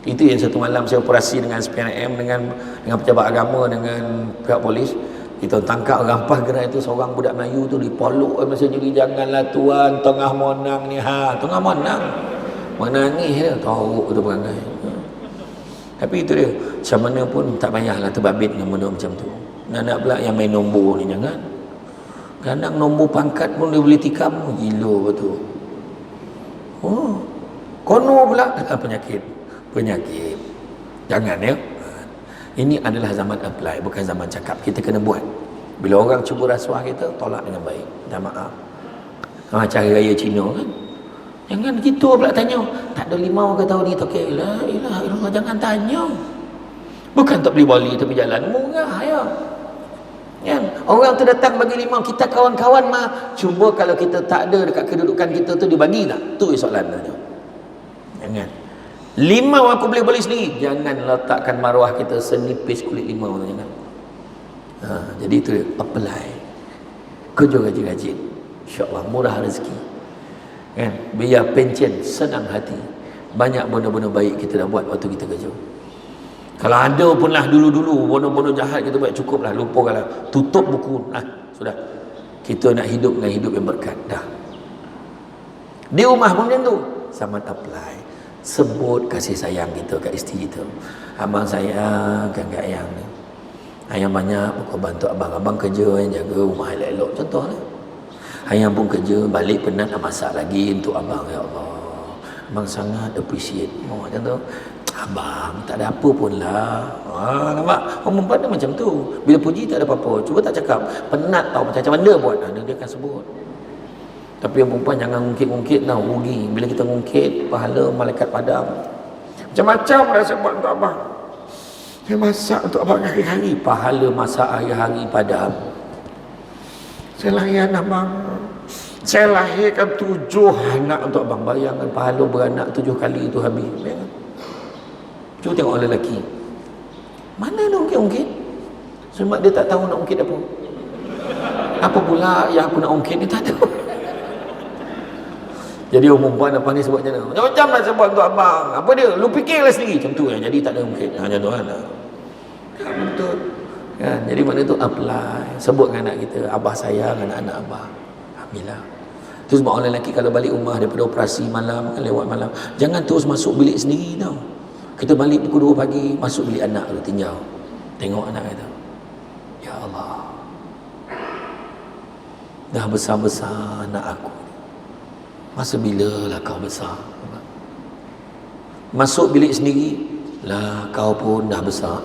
Itu yang satu malam saya operasi dengan SPNM, dengan pejabat agama, dengan pihak polis. Kita tangkap rampas gerai tu, seorang budak Melayu tu dipolok masa judi. Janganlah tuan, tengah monang ni. Tengah monang, menangis dia, tahu tu perangai. Tapi itu dia, macam mana pun tak payahlah terbabit dengan benda macam tu. Nak pula yang main nombor ni, jangan. Kadang nombor pangkat pun dia boleh tikam. Gila betul. Kono pula penyakit. Jangan ya. Ini adalah zaman apply, bukan zaman cakap. Kita kena buat. Bila orang cuba rasuah kita, tolak dengan baik, minta maaf. Cara raya Cina kan, jangan gitu pula tanya. Tak ada limau ke tahu ni? Okay, la ilaha illallah, jangan tanya. Bukan tak beli boli tapi jalan murah ya. Kan? Orang tu datang bagi limau, kita kawan-kawan mah. Cuba kalau kita tak ada dekat kedudukan kita tu, dibagi tak? Tu soalan tanya. Jangan. Limau aku boleh beli sendiri, jangan letakkan maruah kita senipis kulit limau tu, jangan. Jadi itu apply, kerja rajin-rajin, insyaAllah murah rezeki kan? Biar pencen, senang hati. Banyak benda-benda baik kita dah buat waktu kita kerja. Kalau ada pun lah dulu-dulu benda-benda jahat kita buat, cukup lah, lupakanlah, tutup buku, sudah. Kita nak hidup dengan hidup yang berkat dah. Di rumah pun macam tu, sama apply. Sebut kasih sayang kita kat isteri kita. Abang sayang kan kat ayang ni, ayang banyak pokok bantu abang. Abang kerja yang jaga rumah elok-elok, contohlah. Ayang pun kerja, balik penat nak masak lagi untuk abang. Ya Allah, abang sangat appreciate. Macam tu. Abang tak ada apa pun lah. Nampak? Orang perempuan macam tu. Bila puji tak ada apa-apa, cuba tak cakap. Penat tau macam-macam benda buat, dia akan sebut. Tapi yang perempuan jangan ngungkit-ngungkit tau, rugi. Bila kita ngungkit, pahala malaikat padam. Macam-macam dah saya buat untuk abang. Saya masak untuk abang hari-hari, pahala masak hari-hari padam. Saya layan abang, saya lahirkan 7 anak untuk abang. Bayangkan pahala beranak 7 kali itu habis. Bayangkan. Cuba tengok orang lelaki, mana nak ungkit-ungkit? Sebab dia tak tahu nak ungkit apa. Apa pula yang aku nak ungkit, dia tak tahu. Jadi orang perempuan apa ni sebut macam mana? Macam-macam lah saya buat untuk abang. Apa dia? Lu fikirlah sendiri. Macam tu ya. Jadi tak ada ungkit. Macam tu kan. Betul. Kan? Jadi mana tu apply. Sebut dengan anak kita, abah sayang anak-anak abah. Alhamdulillah. Itu sebab orang lelaki kalau balik rumah daripada operasi malam, kan lewat malam, jangan terus masuk bilik sendiri tau. Kita balik pukul 2 pagi, masuk bilik anak tu, tinjau. Tengok anak kita. Ya Allah. dah besar-besar anak aku. Masa bila lah kau besar? Masuk bilik sendiri, lah kau pun dah besar.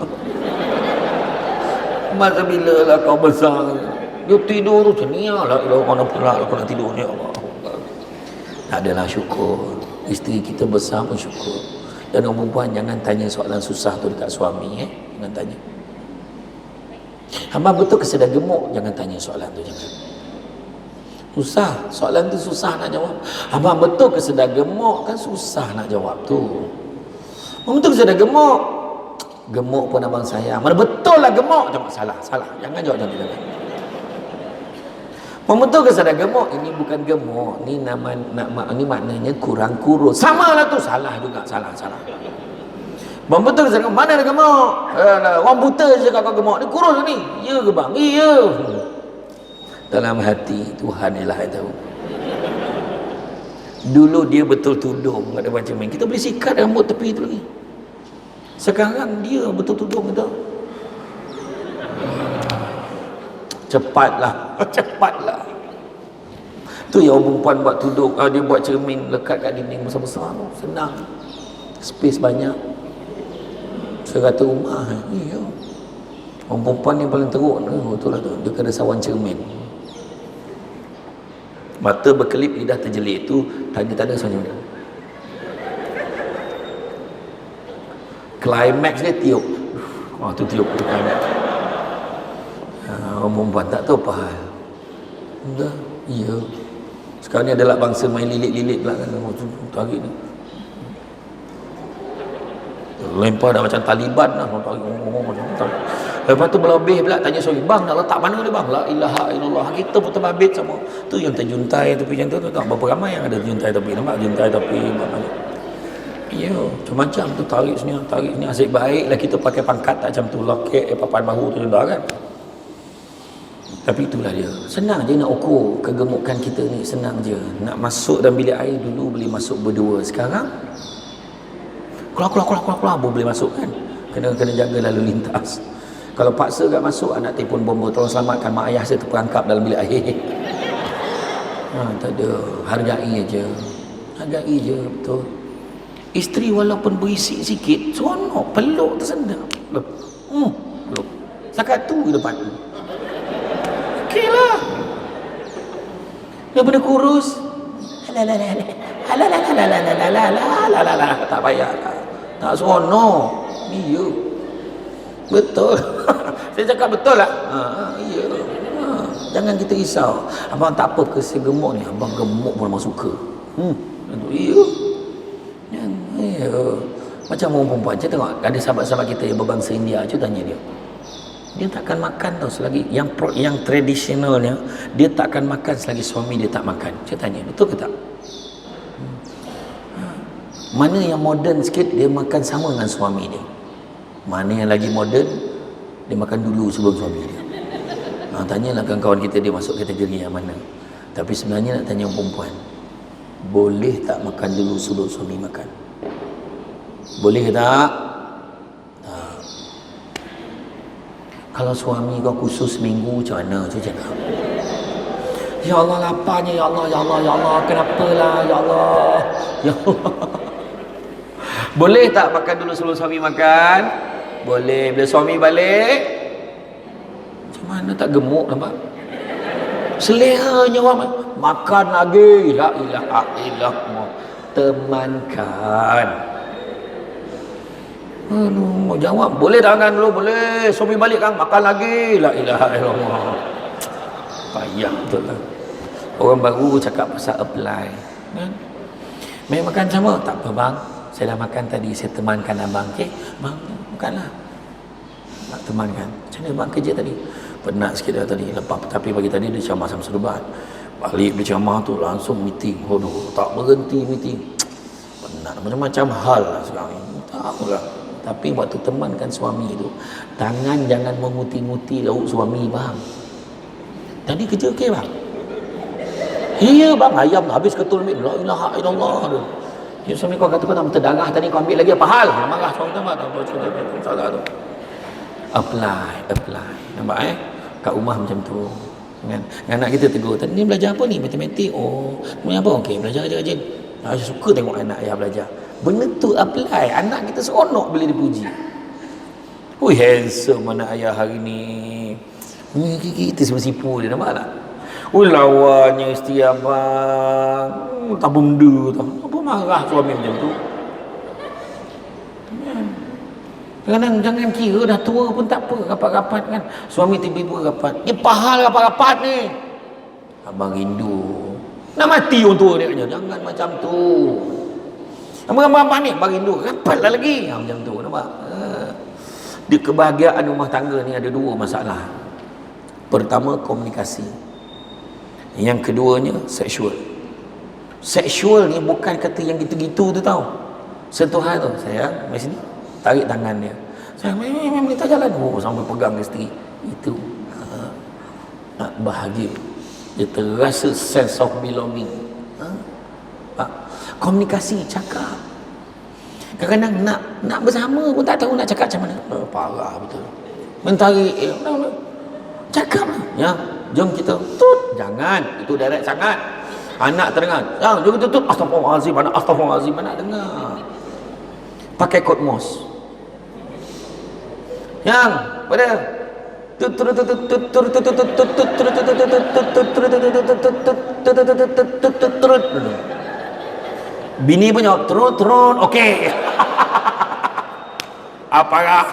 Masa bila lah kau besar? Dia tidur tu macam ni lah, mana pula aku nak tidur ni, Allah. Tak adalah syukur. Isteri kita besar pun syukur. Dan orang perempuan jangan tanya soalan susah tu dekat suami, jangan tanya. Abang betul ke sedar gemuk? Jangan tanya soalan tu, jangan. Susah, soalan tu susah nak jawab. Abang betul ke sedar gemuk? Kan susah nak jawab tu. Abang betul ke sedar gemuk? Gemuk pun abang sayang. Mana betul lah gemuk? Jawab salah. Jangan jawab macam tu, jangan. Abang betul ke sedar gemuk? Ini bukan gemuk, ni ni maknanya kurang kurus. Sama lah tu, salah juga, salah. Bang betul ke sedar gemuk? Mana ada gemuk? Orang buta je kau gemuk. Ni kurus ni. Ya ke bang? Ya. Dalam hati Tuhan ialah yang tahu. Dulu dia betul tudung, ada macam main. Kita boleh sikat rambut tepi tu lagi. Sekarang dia betul tudung kita. Cepatlah. Tu yang orang perempuan buat tudung, dia buat cermin lekat kat dinding besar-besar tu. Senang. Space banyak. 100 rumah. Ya. Orang perempuan ni paling teruk tu, betul lah tu. Dia kena sawan cermin. Mata berkelip, lidah terjelik tu tanda-tanda senyum dia. Climax dia tiup. Tu tiup tu climax. Orang perempuan tak tahu apa hal. Dah, iya. Sekarang ni adalah bangsa main lilit-lilit pula kan. Tarik ni. Lempar dah macam Taliban lah. Tarik. Lepas tu berlebih pula tanya sorry, bang nak letak mana dia bang? La ilaha illallah. Kita pun terbabit sama. Tu yang terjuntai tepi macam tu tak berapa ramai yang ada juntai tepi. Nampak juntai tepi mana. Ya, macam-macam tu tarik sini asyik baik lah kita pakai pangkat tak macam tu lokek papan bahu tu dah kan. Tapi itulah dia. Senang je nak ukur kegemukan kita ni, senang je. Nak masuk dalam bilik air dulu boleh masuk berdua. Sekarang keluar boleh masuk kan. Kena jaga lalu lintas. Kalau paksa kat masuk, anak telefon bomba tolong selamatkan mak ayah saya terperangkap dalam bilik air. Tak ada, hargai je, betul. Isteri walaupun berisik sikit, seronok, peluk tersendak. Peluk. Sakat tu depan. Okey lah. Dia benda kurus. Tak payah. Tak seronok. Iya. Betul. Saya cakap betul lah. Iya. Jangan kita risau. Abang tak apa ke saya gemuk ni. Abang gemuk pun abang suka. Iya. Iya. Macam orang perempuan. Saya tengok ada sahabat-sahabat kita yang berbangsa India. Saya tanya dia. Dia takkan makan tau selagi yang tradisionalnya. Dia takkan makan selagi suami dia tak makan. Saya tanya, betul ke tak? Mana yang moden sikit dia makan sama dengan suami dia. Mana yang lagi moden dia makan dulu sebelum suami dia. Tanyalah kawan-kawan kita dia masuk kategori yang mana. Tapi sebenarnya nak tanya orang perempuan, boleh tak makan dulu sebelum suami makan? Boleh ke tak? Tak. Kalau suami kau khusus seminggu macam mana? Saya cakap, ya Allah laparnya, ya Allah, kenapalah, ya Allah. Boleh tak makan dulu sebelum suami makan? Boleh. Bila suami balik, macam mana tak gemuk nampak? Seleranya orang makan lagi. La ilaha illallah. Temankan. Mau jawab, boleh tak makan dulu? Boleh. Suami balik kan makan lagi. La ilaha illallah. Payah betul lah. Orang baru cakap pasal apply. Main makan sama? Tak apa bang. Saya dah makan tadi, saya temankan abang. Okey, bang, makanlah. Nak temankan. Macam mana bang kerja tadi? Penat sikit dah tadi. Lepas tapi pagi tadi dia ceramah sama serbat. Balik dia ceramah tu langsung meeting. Aduh, tak berhenti meeting. Penat macam-macam hal lah sekarang ni. Tak apalah. Tapi waktu temankan suami tu, tangan jangan menguti-nguti lauk suami bang. Tadi kerja okey bang? Iya bang, ayam habis ketul min. La ilaha illallah. Ya, suami kau kata kau tak terdarah tadi, kau ambil lagi apa hal? Marah suami tu, tak apa salah tu. Apply. Nampak kat rumah macam tu. kan? Anak kita tegur, ni belajar apa ni? Matematik. Oh, ni apa? Okey, belajar rajin. Saya suka tengok anak ayah belajar. Benda tu apply. Anak kita seronok bila dipuji. Ui, handsome anak ayah hari ni. Kita semua sipu dia, nampak tak? Ui, lawannya isteri abang. Tak benda tak. Apa marah suami macam tu? Kadang jangan kira dah tua pun tak apa, rapat-rapat kan. Suami tiba-tiba rapat. Ni pahal rapat-rapat ni. Abang rindu. Nak mati orang tua dia. Jangan macam tu. Abang-abang ni, abang rindu. Rapatlah lagi. Macam tu, nampak? Di kebahagiaan rumah tangga ni ada dua masalah. Pertama, komunikasi. Yang keduanya, seksual. Seksual ni bukan kata yang gitu-gitu tu tau. Sentuhan tu, sayang, mari sini. Tarik tangan dia. Sayang, minta jalan. Oh, sampai pegang isteri. Itu nak bahagia. Dia terasa sense of belonging. Komunikasi, cakap. Kadang-kadang nak bersama pun tak tahu nak cakap macam mana. Parah betul. Mentari cakap lah. Ya, jom kita tut. Jangan, itu direct sangat. Anak terdengar. Ya, jom kita tut. Astaghfirullahalazim, anak astaghfirullahalazim, anak dengar. Pakai kod Morse. Yang pada bini pun jawab turun okey. Apakah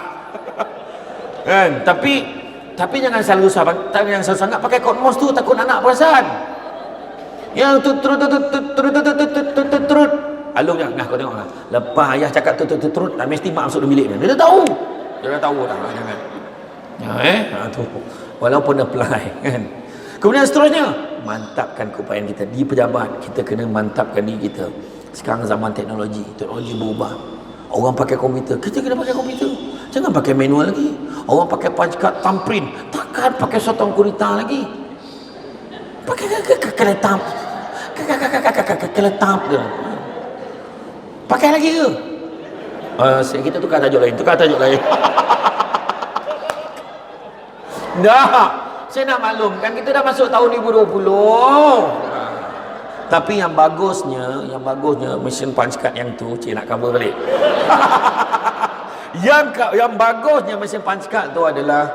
kan? Tapi jangan selalu sangat pakai kod Morse tu, takut anak perasan. Yang turut alungnya. Nah, kau tengok lah. Lepas ayah cakap turut, tak mesti mak masuk dalam bilik dia. Dia dah tahu. Dia dah tahu dah. Jangan. Tu. Walaupun apply kan. Kemudian seterusnya, mantapkan keupayaan kita di pejabat. Kita kena mantapkan diri kita. Sekarang zaman teknologi berubah. Orang pakai komputer, kita kena pakai komputer. Jangan pakai manual lagi. Orang pakai punch card, thumbprint. Takkan pakai sotong gurita lagi. Pakai keletap. Keletap dia. Pakai lagi ke? Kita tukar tajuk lain. Dah. Saya nak maklumkan kita dah masuk tahun 2020. Tapi yang bagusnya mesin punch card yang tu, cik nak cover balik. yang bagusnya mesin punch card tu adalah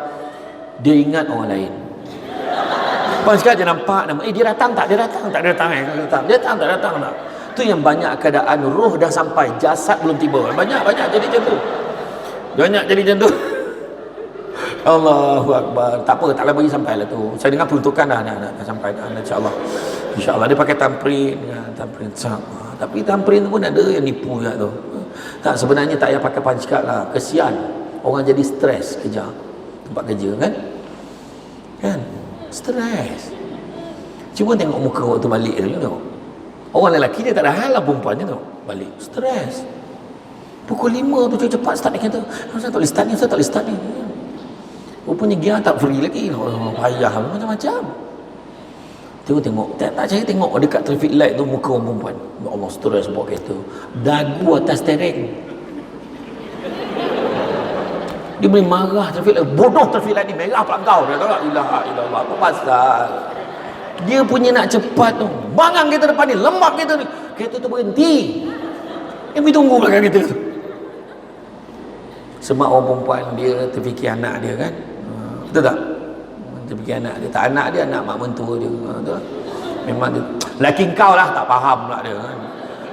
dia ingat orang lain. Punch card dia nampak nama, dia datang tak? Dia datang tak? Dia datang tak? Tu yang banyak keadaan roh dah sampai, jasad belum tiba. Banyak jadi macam tu. Allahu Akbar. Tak apa, taklah bagi sampai lah tu. Saya dengar peruntukan dah sampai dah, insya-Allah. InsyaAllah dia pakai thumbprint tapi thumbprint pun ada yang nipu juga tu. Tak, sebenarnya tak payah pakai punch card lah. Kesian orang jadi stres kerja tempat kerja kan stres. Cuba tengok muka waktu balik dulu tengok. Orang lelaki dia tak ada hal lah, perempuan dia tengok balik stres. Pukul 5 tu cepat start dia kata, saya tak boleh start ni. Rupanya gear tak free lagi. Payah macam-macam. Tengok tak cari tengok dekat traffic light tu muka orang perempuan. Ya Allah, stres bawa kereta, dagu atas steering. Dia boleh marah traffic light, bodoh traffic light ni merah pula kau. Dia tak ilaha illallah, apa pasal dia punya nak cepat tu, bangang kereta depan ni, lembab kereta tu berhenti, dia pergi tunggu belakang kereta tu. Sebab orang perempuan dia terfikir anak dia kan, betul tak? Terfikir anak dia, tak anak dia, anak mak mentua dia. Betul? Memang dia lelaki kau lah, tak faham pula dia kan.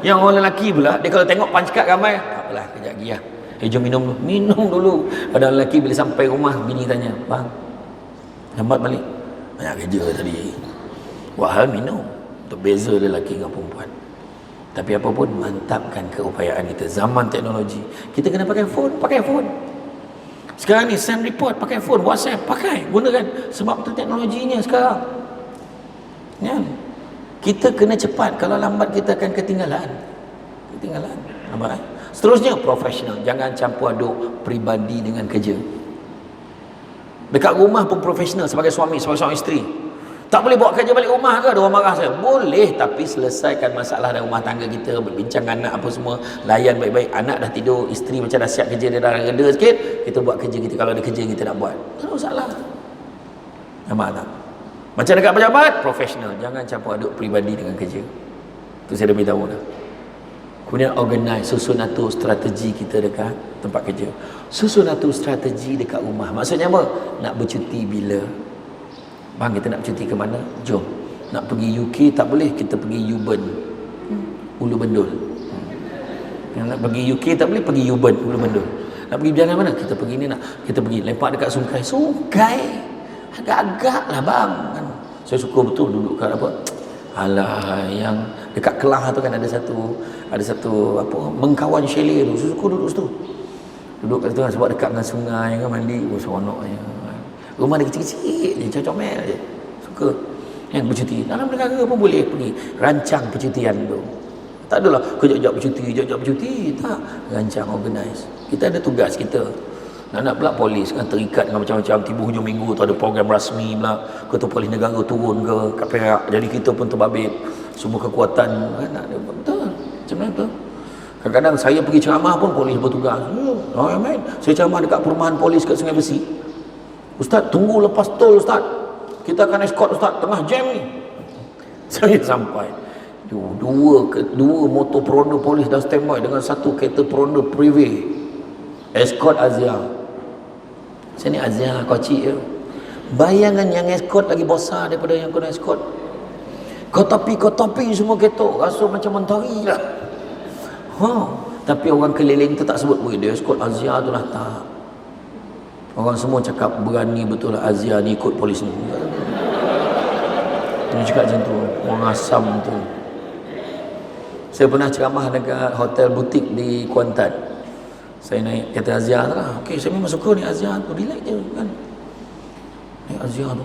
Yang orang lelaki pula, dia kalau tengok punch card ramai, tak apalah, kejap lagi lah, jom minum dulu. Padahal lelaki bila sampai rumah, bini tanya, bang, lambat balik? Banyak kerja tadi. Wahal minum. Untuk beza lelaki dengan perempuan. Tapi apa pun, mantapkan keupayaan kita. Zaman teknologi, kita kena pakai phone. Sekarang ni send report pakai phone, WhatsApp pakai, gunakan. Sebab tu teknologinya sekarang ya. Kita kena cepat, kalau lambat kita akan ketinggalan. Nampak? Seterusnya, profesional. Jangan campur aduk peribadi dengan kerja. Dekat rumah pun profesional. Sebagai suami isteri, tak boleh bawa kerja balik rumah ke? Ada orang marah saya. Boleh, tapi selesaikan masalah dalam rumah tangga kita. Berbincang anak apa semua, layan baik-baik. Anak dah tidur, isteri macam dah siap kerja, dia dah reda sikit, kita buat kerja kita. Kalau ada kerja kita nak buat, tak ada masalah. Nampak tak? Macam dekat pejabat, profesional. Jangan campur aduk peribadi dengan kerja. Itu saya dah beritahu dah. Kemudian organize, susun atur strategi kita dekat tempat kerja. Susun atur strategi dekat rumah. Maksudnya apa? Nak bercuti bila? Bang, kita nak bercuti ke mana? Jom. Nak pergi UK tak boleh, kita pergi Yuban, Ulu Bendul. Nak pergi UK tak boleh, pergi Yuban, Ulu Bendul. Nak pergi berjalan mana? Kita pergi ni, kita pergi lepak dekat Sungai. Sungai? Agak-agak lah bang. Saya suka betul duduk kat apa? Alah, yang dekat Kelah tu kan ada satu apa, Mengkawan Chalet tu. Saya suka duduk situ. Duduk kat situ kan, sebab dekat dengan sungai kan, mandi. Oh, seronoknya. Rumah dia kecil-kecil je, comel je. Suka. Yang bercuti. Dalam negara pun boleh pergi. Rancang percutian tu. Tak adalah kejap-kejap bercuti. Tak. Rancang, organize. Kita ada tugas kita. Nak pula polis kan terikat dengan macam-macam. Tiba hujung minggu tu ada program rasmi pula. Ketua Polis Negara turun ke kat Perak. Jadi kita pun terbabit. Semua kekuatan kan ada. Betul. Macam mana tu? Kadang-kadang saya pergi ceramah pun polis bertugas. Oh, amen. Saya ceramah dekat perumahan polis kat Sungai Besi. Ustaz, tunggu lepas tol Ustaz. Kita akan escort Ustaz. Tengah jam ni. Saya sampai. Dua motor peronda polis dah standby dengan satu kereta peronda privé. Escort Azia. Saya ni Azia kocik je. Bayangan yang escort lagi besar daripada yang kena escort. Kau topi semua ketok. Rasa macam mentari lah. Tapi orang keliling tu tak sebut, weh dia escort Azia tu lah. Tak. Orang semua cakap berani betul lah Azia ni ikut polis ni. Dia cakap macam tu. Orang asam tu. Saya pernah ceramah dekat hotel butik di Kuantan. Saya naik kereta Azia tu lah. Okey, saya memang suka ni Azia tu. Relax je kan. Naik Azia tu.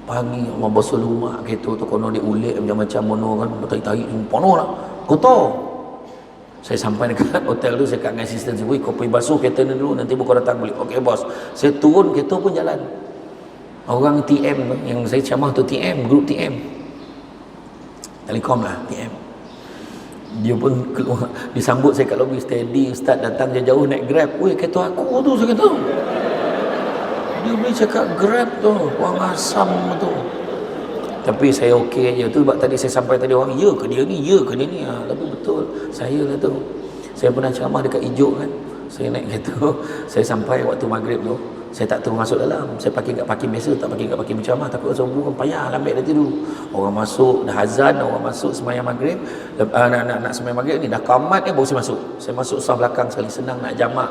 Pagi, Allah basuh rumah kereta tu. Kono dia ulik macam-macam mono kan. Tarik-tarik semua. Penuh lah. Kotor. Saya sampai dekat hotel tu. Saya kat dengan assistant saya. Kau pergi basuh kereta ni dulu. Nanti kau datang balik. Okey bos. Saya turun kereta pun jalan. Orang TM yang saya ceramah tu TM. Grup TM. Telekom lah TM. Dia pun keluar, disambut saya kat lobi. Steady Ustaz, datang jauh-jauh naik Grab. Weh, kereta aku tu, saya kata. Dia boleh cakap Grab tu. Orang asam tu. Tapi saya okey je tu. Sebab tadi saya sampai tadi orang, ya ke dia ni, ya ke dia ni. Tapi betul, saya lah tu. Saya pernah ceramah dekat Ijuk kan. Saya naik kereta. Saya sampai waktu maghrib tu. Saya tak terus masuk dalam. Saya parking kat parking biasa, tak parking kat parking berceramah. Takut orang payah lambat dah tidur. Orang masuk dah azan, orang masuk sembahyang maghrib. Nak sembahyang maghrib ni dah qamat ni baru saya masuk. Saya masuk saf belakang sekali, senang nak jamak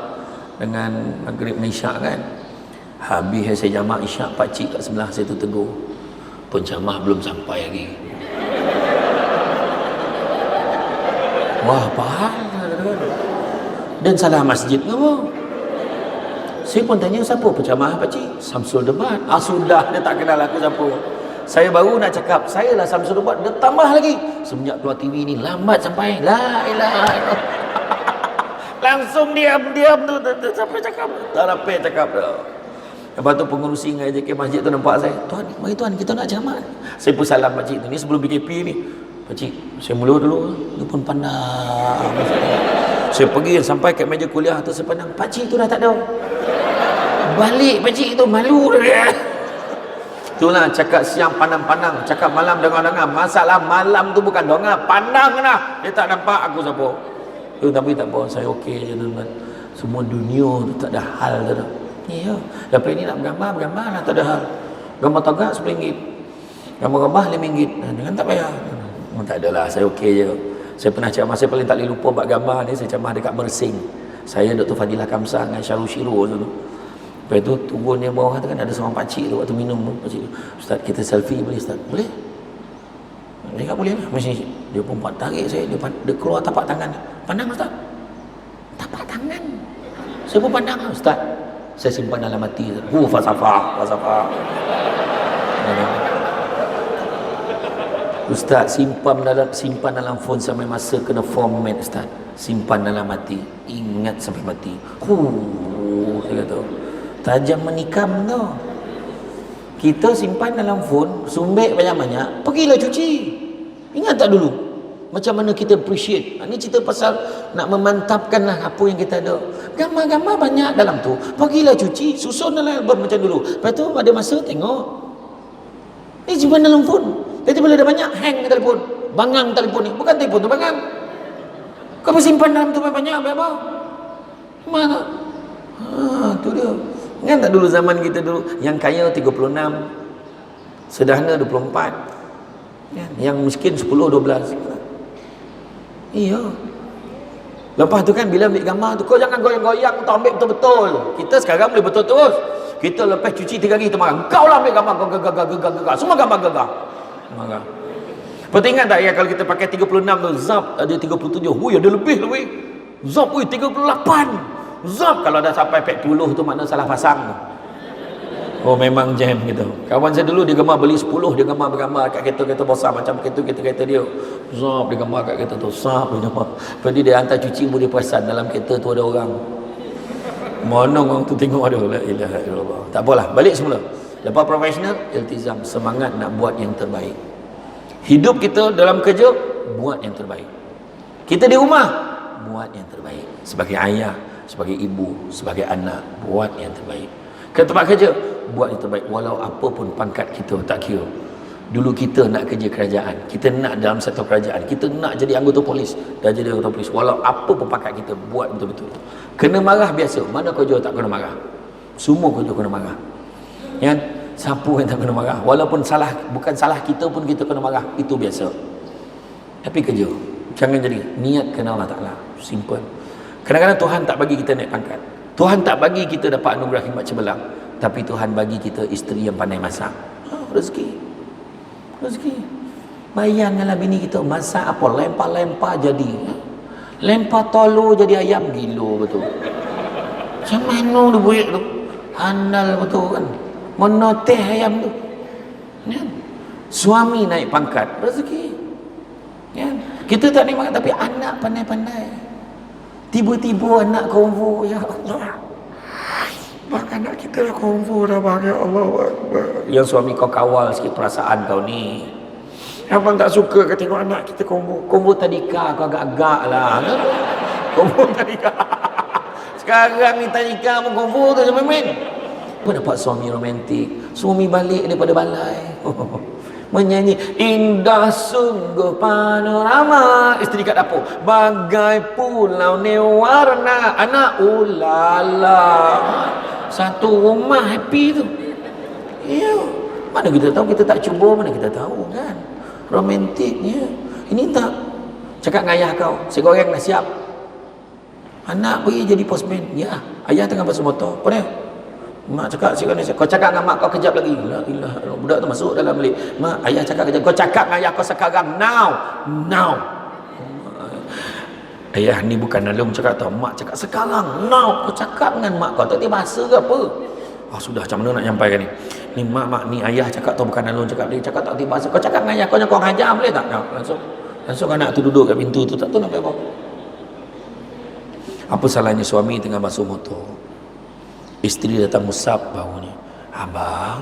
dengan maghrib dan isyak kan. Habis saya jamak isyak, pak cik kat sebelah saya tu tegur. Penceramah belum sampai lagi. Wah, faham. Dan salah masjid ke apa? Saya pun tanya, siapa penceramah pakcik? Samsul Debat. Sudah, dia tak kenal aku siapa. Saya baru nak cakap, saya lah Samsul Debat. Dia tambah lagi. Semenjak keluar TV ni, lambat sampai. La ilaha illallah. Langsung diam tu. Sampai cakap. Tak dapat cakap dah. Lepas tu pengurusi dengan JK masjid tu nampak saya. Tuan, mari tuan, kita nak ceramah. Saya pun salam pakcik tu. Ni sebelum BKP ni. Pakcik, saya mula dulu. Dia pun pandang. Saya pergi sampai kat meja kuliah tu, saya pandang. Pakcik tu dah tak ada. Balik pakcik tu, malu dia. Itulah cakap siang pandang-pandang, cakap malam dengar-dengar. Masalah malam tu bukan dengar, pandang lah. Dia tak nampak aku siapa. Tapi tak apa, saya okey je tuan-tuan. Semua dunia tu tak ada hal tu dah. Ya. Lepas ni nak bergambar lah, tak ada hal. Gambar tagak RM10. Gambar-gambar RM5. Dengan tak payah. Tak adalah, saya okey je. Saya pernah ceramah, saya paling tak boleh lupa buat gambar ni. Saya ceramah dekat Mersing. Saya Dr. Fadilah Kamsah dengan Syarul Shiro tu. Lepas tu turun dia bawah tu kan ada seorang pakcik tu waktu minum tu. Pakcik tu, Ustaz kita selfie boleh Ustaz? Boleh? Dia kata boleh lah. Mesti dia pun tarik saya, dia keluar tapak tangan. Pandang Ustaz? Tapak tangan? Saya pun pandang Ustaz. Saya simpan dalam hati. Falsafah. Ustaz, simpan dalam phone sampai masa kena format Ustaz. Simpan dalam hati. Ingat sampai mati. Saya kata. Tajam menikam tu. Kita simpan dalam phone, sumbek banyak-banyak, pergilah cuci. Ingat tak dulu? Macam mana kita appreciate. Ini cerita pasal nak memantapkan lah apa yang kita ada. Gambar-gambar banyak dalam tu. Pergilah cuci, susun dalam album macam dulu. Lepas tu ada masa tengok. Ni simpan dalam phone. Jadi bila dah banyak hang ke telefon, bangang telefon ni. Bukan telefon tu bangang. Kau simpan dalam tu banyak apa? Mana? Tu dia. Kan tak dulu zaman kita dulu yang kaya 36, sederhana 24. Yang miskin 10 12. Iya. Lepas tu kan bila ambil gambar tu, kau jangan goyang-goyang, kau ambil betul-betul. Kita sekarang boleh betul terus. Kita lepas cuci 3 hari kita marah. Kau lah ambil gambar, kau gagak. Semua gambar gagak. Marah. Kau ingat tak ya kalau kita pakai 36 tu, zap ada 37. Hui, ada lebih lah weh. Zap, hui, 38. Zap, kalau dah sampai 40 tu makna salah pasang tu. Oh memang jam gitu. Kawan saya dulu dia gemar beli 10, dia gemar bergambar kat kereta-kereta besar macam kereta dia. Zap, dia gambar kat kereta tu. Zap, dia gambar. Lepas dia hantar cuci pun dia perasan dalam kereta tu ada orang. Mana orang tu tengok ada. La ilaha illallah. Tak apalah, balik semula. Lepas profesional, iltizam, semangat nak buat yang terbaik. Hidup kita dalam kerja, buat yang terbaik. Kita di rumah, buat yang terbaik. Sebagai ayah, sebagai ibu, sebagai anak, buat yang terbaik. Ke tempat kerja, buat yang terbaik. Walau apa pun pangkat kita, tak kira. Dulu kita nak kerja kerajaan, kita nak dalam satu kerajaan, kita nak jadi anggota polis, dah jadi anggota polis. Walau apa pun pangkat kita, buat betul-betul. Kena marah biasa, mana kerja tak kena marah? Semua kerja kena marah. Yang siapa yang tak kena marah? Walaupun salah, bukan salah kita pun kita kena marah, itu biasa. Tapi kerja, jangan jadi niat kena Allah Ta'ala. Simple. Kadang-kadang Tuhan tak bagi kita naik pangkat, Tuhan tak bagi kita dapat anugerah khidmat cemerlang, tapi Tuhan bagi kita isteri yang pandai masak. Rezeki. Bayangkanlah bini kita masak apa, lempar-lempar jadi, lempar telur jadi ayam, gila betul. Macam mana dia buat tu? Handal betul kan, menoteh ayam tu ya. Suami naik pangkat, rezeki ya. Kita tak naik pangkat tapi anak pandai-pandai. Tiba-tiba anak konvo, ya Allah, bahkan anak kita dah konvo dah, bang, ya Allah. Yang suami kau kawal sikit perasaan kau ni. Abang tak suka kau tengok anak kita konvo tadika, kau agak-agak lah. Konvo tadika. Sekarang ni tadika pun konvo tu je main. Apa dapat suami romantik, suami balik daripada balai menyanyi indah sungguh panorama, isteri kat dapur bagai pulau newarna, anak ulala, satu rumah happy tu. Ya, mana kita tahu, kita tak cuba, mana kita tahu kan romantiknya. Ini tak cakap dengan ayah kau, si goreng dah siap, anak pergi jadi postman, ya ayah tengah basuh motor, apa dia? Mak cakap kau cakap dengan mak kau kejap lagi. La ilaha illallah. Budak tu masuk dalam bilik. Mak, ayah cakap kejap. Kau cakap dengan ayah kau sekarang, now. Ayah ni bukan nalung cakap tau. Mak cakap sekarang, now. Kau cakap dengan mak kau, tak tiba bahasa ke apa? Sudah, macam mana nak nyampaikan ni? Ni mak ni ayah cakap tau, bukan nalung cakap. Dia cakap tak tiba bahasa. Kau cakap dengan ayah kau, kau hajar boleh tak? Langsung anak tu duduk kat pintu tu, tak tahu nak apa. Apa salahnya suami tengah basuh motor, isteri datang musab baunya, abang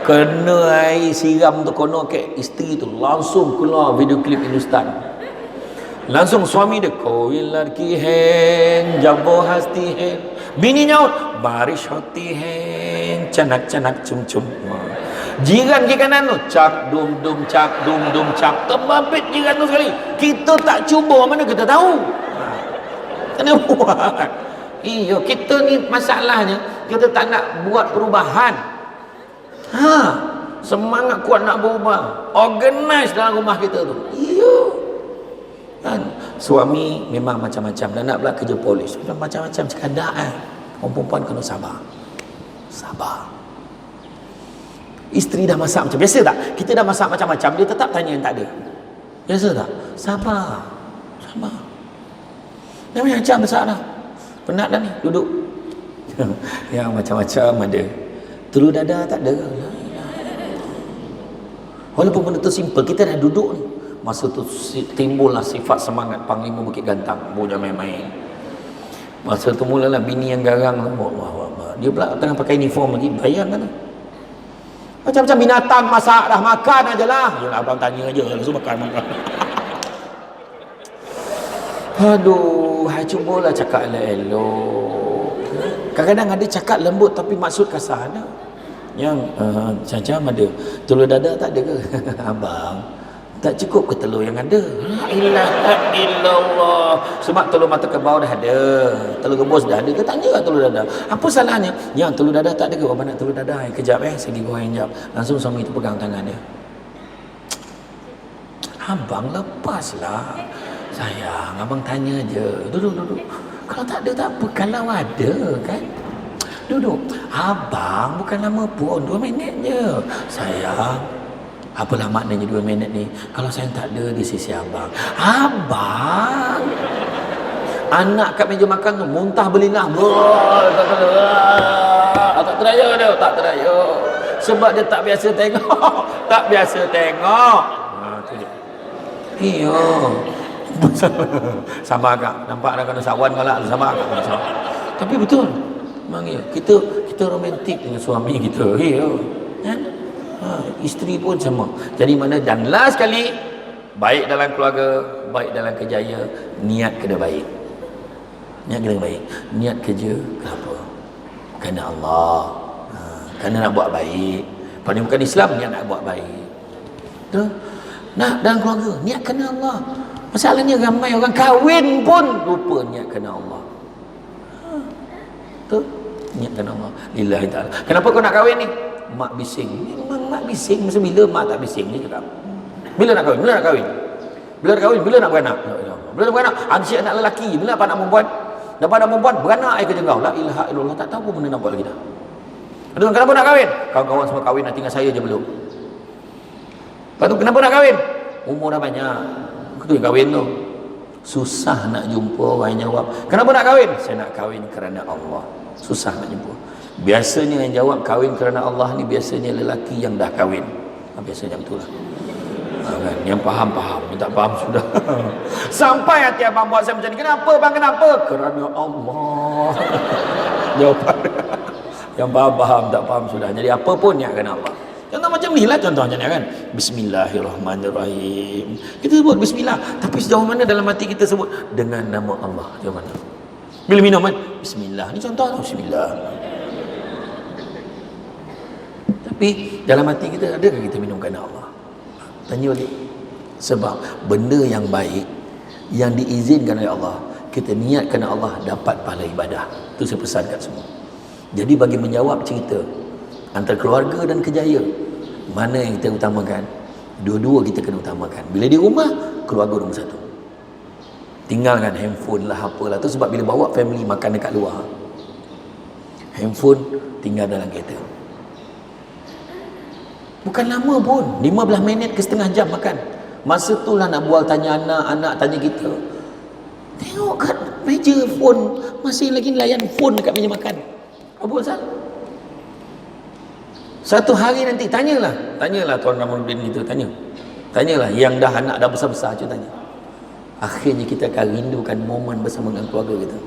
kena air siram tu kono ke isteri tu, langsung keluar video klip Hindustan. Langsung suami dia, koi ladki hai jabo hasti hai, bini nyaut barish hoti hai canak-canak cum-cum. Jiran ke kanan tu cak dum dum cak dum dum cak, terbabit jiran tu sekali. Kita tak cuba, mana kita tahu. Kena buat. Iya, kita ni masalahnya kita tak nak buat perubahan. Semangat kuat nak berubah, organize dalam rumah kita tu. Iya kan, suami memang macam-macam, dan nak pula kerja polis macam-macam keadaan. Orang perempuan kena sabar. Isteri dah masak macam biasa tak? Kita dah masak macam-macam, dia tetap tanya yang tak ada. Biasa tak? Sabar. Dia macam besar dah, penat dah ni duduk. Yang macam-macam ada. Telur dadah tak ada. Walaupun benda tu simple, kita dah duduk ni, masa tu timbullah sifat semangat Panglima Bukit Gantang. Jangan main-main. Masa tu mulalah bini yang garang. Dia pula tengah pakai uniform lagi, bayangkan tu. Macam-macam binatang masak dah, makan aja lah. Yalah, abang tanya aja, langsung makan. Aduh, cubalah cakap elok. Kadang-kadang ada cakap lembut tapi maksud kasar ada. Yang macam ada telur dadah tak ada ke? Abang, tak cukup ke telur yang ada? La ilaha illallah. Sebab telur mata kebau dah ada, telur rebus dah ada ke? Tanya lah telur dadah. Apa salahnya? Yang telur dadah tak ada ke? Abang nak telur dadah? Kejap segi goreng jap. Langsung suami tu pegang tangan dia. Abang lepaslah. Sayang, abang tanya je. Duduk. Kalau tak ada tak apa. Kalau ada kan, duduk. Abang bukan lama pun, 2 minit je. Sayang, apalah maknanya 2 minit ni kalau sayang tak ada di sisi abang? Abang, anak kat meja makan tu muntah berlinah. Tak teraya dia, tak teraya. Sebab dia tak biasa tengok. Tak biasa tengok. Tu dia. Iya. Sama agak. Nampak dah kena sawan malak sama agak. Tapi betul. Memang ya. Kita romantik dengan suami kita. Ya. Kan? Isteri pun sama. Jadi mana, dan last sekali, baik dalam keluarga, baik dalam kerjaya, niat kena baik. Niat kena baik. Niat kerja kenapa? Kerana Allah. Kerana nak buat baik. Pada bukan Islam, niat nak buat baik. Betul? Nah, dalam keluarga, niat kerana Allah. Masalahnya ramai orang kahwin pun lupa niat kerana Allah. Betul? Niat kerana Allah. Lillahi ta'ala. Kenapa kau nak kahwin ni? Mak bising. Memang mak bising. Masa bila mak tak bising dia cakap? Bila nak kahwin? Bila nak kahwin? Bila nak kahwin? Bila nak beranak? Bila nak beranak? Asyik anak lelaki. Bila apa anak perempuan? Dapat anak perempuan, beranak air kerja kau. La ilaha illallah. Tak tahu pun benda nak buat lagi dah. Aduh, kenapa nak kahwin? Kawan-kawan semua kahwin, nak tinggal saya je belum. Lepas tu kenapa nak kahwin? Umur dah banyak. Itu yang kahwin tu. Susah nak jumpa orang yang jawab. Kenapa nak kahwin? Saya nak kahwin kerana Allah. Susah nak jumpa. Biasanya yang jawab kahwin kerana Allah ni biasanya lelaki yang dah kahwin. Biasanya betul lah. Kan? Yang faham-faham, yang tak faham sudah. Sampai hati abang buat saya macam ni. Kenapa bang? Kenapa? Kerana Allah. Jawapan. Yang faham-faham, tak faham sudah. Jadi apa pun niat kerana Allah. Contoh macam ni lah contohnya kan. Bismillahirrahmanirrahim. Kita sebut bismillah. Tapi sejauh mana dalam hati kita sebut dengan nama Allah? Sejauh mana? Bila minum kan? Bismillah. Ni contoh lah. Bismillah. Tapi dalam hati kita, adakah kita minum kerana Allah? Tanya balik. Sebab benda yang baik, yang diizinkan oleh Allah, kita niat kerana Allah, dapat pahala ibadah. Itu saya pesan kat semua. Jadi bagi menjawab cerita antara keluarga dan kerjaya, mana yang kita utamakan? Dua-dua kita kena utamakan. Bila di rumah, keluarga nombor satu. Tinggalkan handphone lah, apalah. Tu sebab bila bawa family makan dekat luar, handphone tinggal dalam kereta. Bukan lama pun, 15 minit ke setengah jam makan. Masa tu lah nak bual tanya anak, anak tanya kita. Tengok kat meja phone, masih lagi layan phone dekat meja makan. Apa pasal? Satu hari nanti tanyalah Tuan Ramanuddin itu, tanyalah yang dah anak dah besar-besar, cuba tanya. Akhirnya kita akan rindukan momen bersama dengan keluarga kita.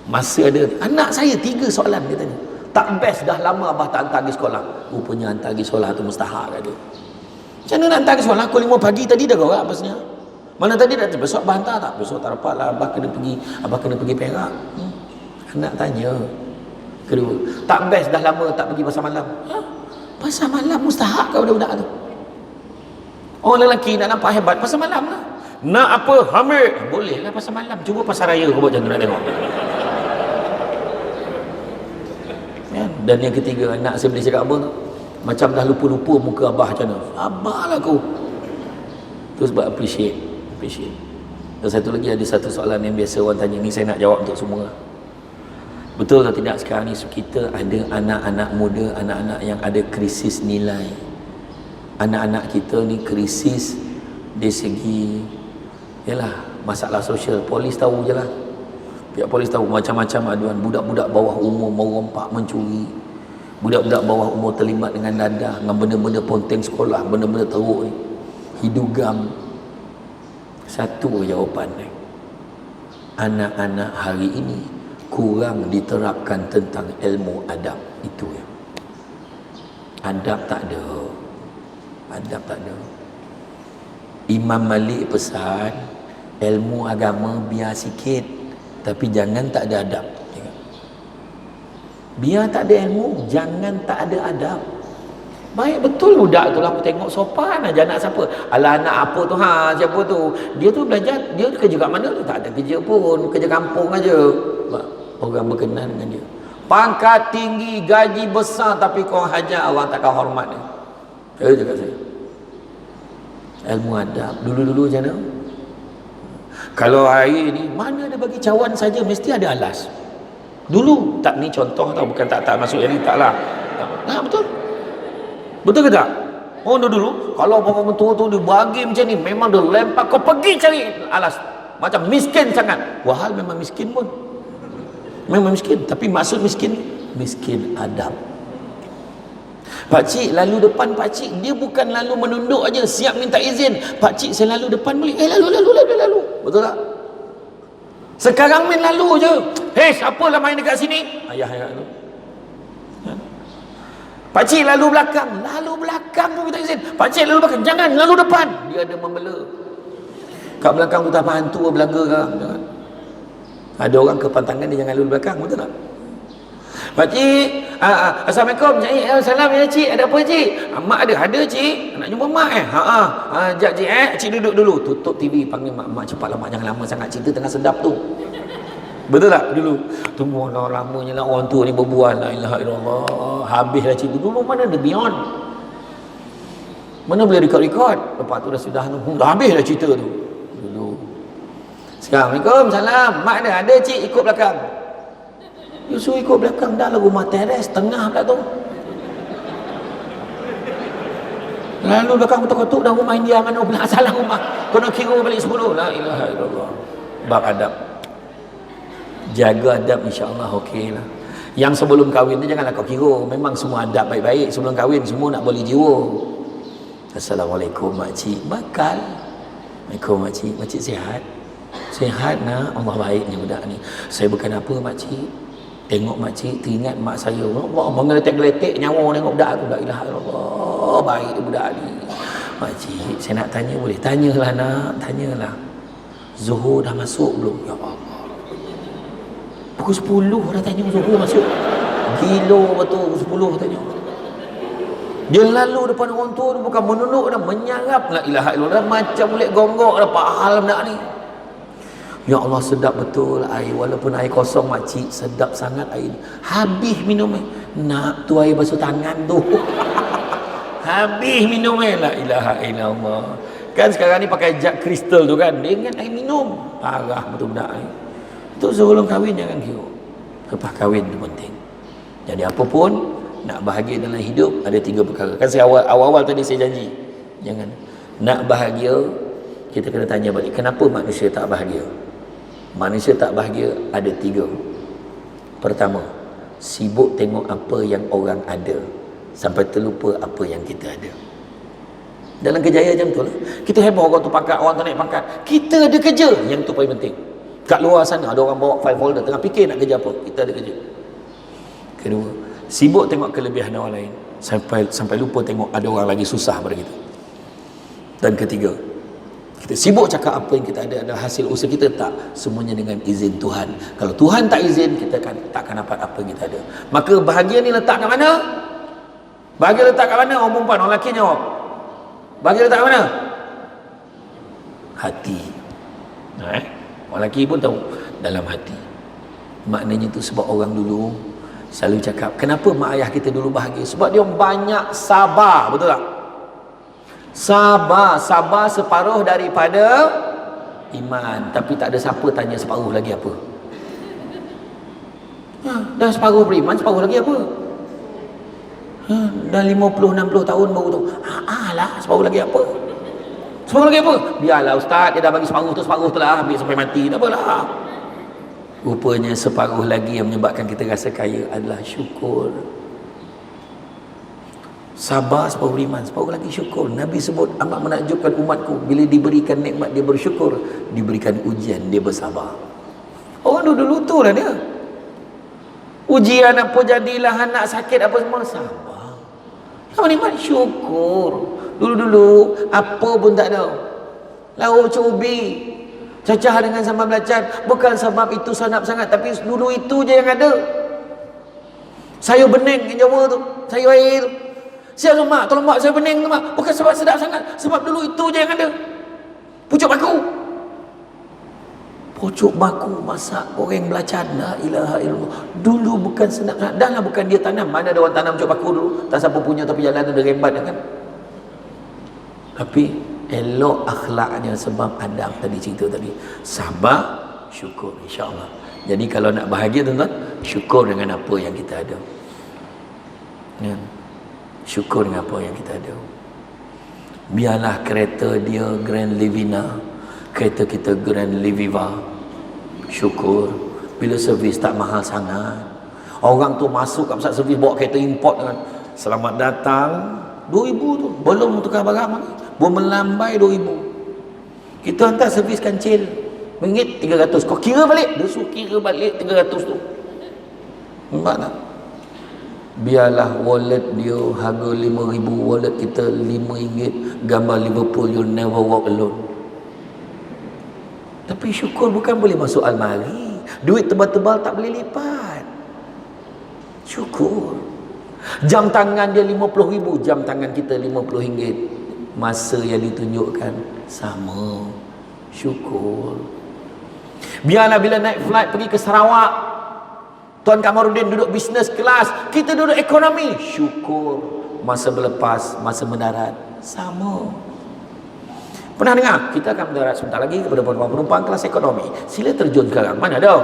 Masa ada anak saya 3 soalan dia tanya. Tak best, dah lama abah tak hantar pergi sekolah. Rupanya hantar pergi sekolah tu mustahak kata. Macam mana nak hantar pergi sekolah? Pukul 5 pagi tadi dah gerak pasnya. Mana tadi dah, besok abah hantar tak? Besok tak dapat lah, abah kena pergi Perak. Anak tanya. Kedua, tak best, dah lama tak pergi pasar malam. Pasar malam mustahak kau budak-budak tu. Orang lelaki nak nampak hebat, pasar malam lah. Nak apa? Hamil. Boleh lah pasar malam. Cuba pasar raya kau buat macam tu nak tengok. Ya. Dan yang ketiga, anak saya boleh cakap apa tu? Macam dah lupa-lupa muka abah macam mana. Abah lah aku. Tu sebab appreciate. Dan satu lagi, ada satu soalan yang biasa orang tanya, ni saya nak jawab untuk semua. Betul atau tidak sekarang ni kita ada anak-anak muda, anak-anak yang ada krisis nilai. Anak-anak kita ni krisis dari segi masalah sosial. Polis tahu je lah. Pihak polis tahu macam-macam aduan. Budak-budak bawah umur merompak mencuri. Budak-budak bawah umur terlibat dengan dadah, dengan benda-benda ponteng sekolah, benda-benda teruk ni. Hidugam. Satu jawapan ni. Anak-anak hari ini kurang diterapkan tentang ilmu adab. Itu ya. Adab tak ada. Imam Malik pesan, ilmu agama biar sikit, tapi jangan tak ada adab. Biar tak ada ilmu, jangan tak ada adab. Baik betul budak tu lah, aku tengok sopan aja. Anak siapa? Alah anak apa tu, siapa tu? Dia tu belajar, dia kerja kat mana tu? Tak ada kerja pun, kerja kampung aja. Orang berkenan dengan dia. Pangkat tinggi, gaji besar, tapi kau hajar orang takkan hormat dia. Saya cakap saya. Ilmu adab. Dulu-dulu macam mana? Kalau hari ni, mana ada bagi cawan saja, mesti ada alas. Dulu, tak ni contoh tau, bukan tak masuk yang ni, tak lah. Betul. Betul ke tak? Oh dulu kalau orang mentua tu dia bagi macam ni, memang dia lempar kau pergi cari alas. Macam miskin sangat. Wahal memang miskin pun. Memang miskin, tapi maksud miskin adab. Pakcik lalu depan pakcik, dia bukan lalu menunduk aja, siap minta izin. Pakcik saya lalu depan boleh? Lalu. Betul tak? Sekarang main lalu je. Hei, siapalah main dekat sini? Ayah tu. Pakcik lalu belakang pun minta izin. Pakcik lalu belakang, jangan lalu depan. Dia ada membela. Kat belakang tu tak hantu belaga kan. Ada orang kepantangan dia jangan lalu belakang, betul tak? Pakcik, Assalamualaikum. Salam ya cik. Ada apa cik? Mak ada cik. Nak jumpa mak Sekejap cik cik duduk dulu. Tutup TV, panggil mak cepatlah mak, jangan lama sangat, cerita tengah sedap tu. Betul tak? Dulu tunggu lamanya lah orang tua ni berbual, la ilaha illallah, habislah cerita. Dulu mana ada beyond, mana boleh record. Lepas tu dah habislah cerita tu dulu. Sekarang, Assalamualaikum, salam. Mak ada cik, ikut belakang. You suruh ikut belakang, dah lah rumah teres tengah pula tu. Lalu belakang ketuk-ketuk, dah rumah India mana pula, salah rumah, kau nak kira balik 10. La ilaha illallah. Bab adab, jaga adab, insya-Allah okey lah. Yang sebelum kahwin tu janganlah kau kira, memang semua adab baik-baik. Sebelum kahwin semua nak boleh jiwa. Assalamualaikum makcik, bakal. Assalamualaikum makcik, makcik sihat? Sihat nak? Allah baiknya budak ni. Saya bukan apa makcik, tengok makcik teringat mak saya. Allah menggeletek-geletek nyawa tengok budak tu. La ilaha illallah, baik budak ni. Makcik, saya nak tanya boleh? Tanyalah nak, tanyalah. Zuhur dah masuk belum? Ya Allah, pukul 10 dah tanya Zuhur masuk. Gila betul, pukul 10 tanya. Dia lalu depan orang tua tu bukan menunduk dah, menyarap. La ilaha illallah, macam mulut gonggok dah, pahal benda ni. Ya Allah, sedap betul air, walaupun air kosong makcik, sedap sangat air. Habis minum nak tu air basuh tangan tu. Habis minum la ilaha illallah. Kan sekarang ni pakai jug kristal tu kan, dia ingat air minum. Parah betul budak ni. Itu sebelum kahwin jangan kira. Lepas kahwin tu penting. Jadi apa pun nak bahagia dalam hidup ada 3 perkara. Kan saya awal tadi saya janji, jangan nak bahagia, kita kena tanya balik, kenapa manusia tak bahagia? Manusia tak bahagia ada 3. Pertama, sibuk tengok apa yang orang ada sampai terlupa apa yang kita ada. Dalam kejayaan macam tu lah. Kita heboh orang tu pangkat, orang tu naik pangkat, kita ada kerja, yang tu paling penting. Kat luar sana ada orang bawa file folder tengah fikir nak kerja apa, kita ada kerja. Kedua, sibuk tengok kelebihan orang lain sampai lupa tengok ada orang lagi susah pada kita. Dan ketiga, kita sibuk cakap apa yang kita ada adalah hasil usaha kita. Tak, semuanya dengan izin Tuhan. Kalau Tuhan tak izin, kita takkan dapat apa yang kita ada. Maka bahagia ni letak kat mana? Bahagia letak kat mana? Orang perempuan, orang lelaki jawab. Bahagia letak kat mana? Hati. Orang lelaki pun tahu, dalam hati. Maknanya tu sebab orang dulu selalu cakap, kenapa mak ayah kita dulu bahagia? Sebab dia banyak sabar, betul tak? Sabar separuh daripada iman. Tapi tak ada siapa tanya separuh lagi apa. Dah separuh beriman, separuh lagi apa? Dah 50-60 tahun baru tahu. Lah, separuh lagi apa? Separuh lagi apa? Biarlah ustaz, dia dah bagi separuh tu lah, habis sampai mati, tak apalah. Rupanya separuh lagi yang menyebabkan kita rasa kaya adalah syukur. Sabar separuh beriman, separuh lagi syukur. Nabi sebut amat menakjubkan umatku, bila diberikan nikmat dia bersyukur, diberikan ujian dia bersabar. Orang dulu tu lah dia. Ujian apa jadilah, anak sakit apa semua, sabar. Apa nikmat? Syukur. Dulu apa pun tak ada, lauk cubi, cacah dengan sambal belacan. Bukan sebab itu sanap sangat, tapi dulu itu je yang ada. Sayur bening yang Jawa tu, sayur air tu. Siap tu mak, tolong mak sayur bening tu mak. Bukan sebab sedap sangat, sebab dulu itu je yang ada. Pucuk baku. Pucuk baku masak goreng belacan. La ilaha illallah. Dulu bukan senang, dah lah bukan dia tanam. Mana ada orang tanam pucuk baku dulu? Tak siapa punya tapi jalan ada rembat kan. Tapi elok akhlaknya sebab adab tadi cerita tadi. Sabar, syukur insya-Allah. Jadi kalau nak bahagia tuan-tuan, syukur dengan apa yang kita ada. Ya. Syukur dengan apa yang kita ada. Biarlah kereta dia Grand Livina, kereta kita Grand Liviva. Syukur. Bila servis tak mahal sangat. Orang tu masuk kat pusat servis bawa kereta import kan. Selamat datang. 2,000 tu. Belum tukar barang lagi. Belum melambai 2,000. Kita hantar servis kancil. Ringgit 300. Kau kira balik. Dia suruh kira balik 300 tu. Nampak tak? Biarlah wallet dia harga 5,000, wallet kita RM5, gambar Liverpool, you'll never walk alone. Tapi syukur bukan boleh masuk almari. Duit tebal-tebal tak boleh lipat. Syukur. Jam tangan dia 50,000, jam tangan kita RM50. Masa yang ditunjukkan sama. Syukur. Biarlah bila naik flight pergi ke Sarawak, Tuan Kamarudin duduk business class, kita duduk ekonomi. Syukur. Masa berlepas, masa mendarat, sama. Pernah dengar? Kita akan mendarat sebentar lagi kepada penumpang kelas ekonomi. Sila terjun sekarang. Mana dah?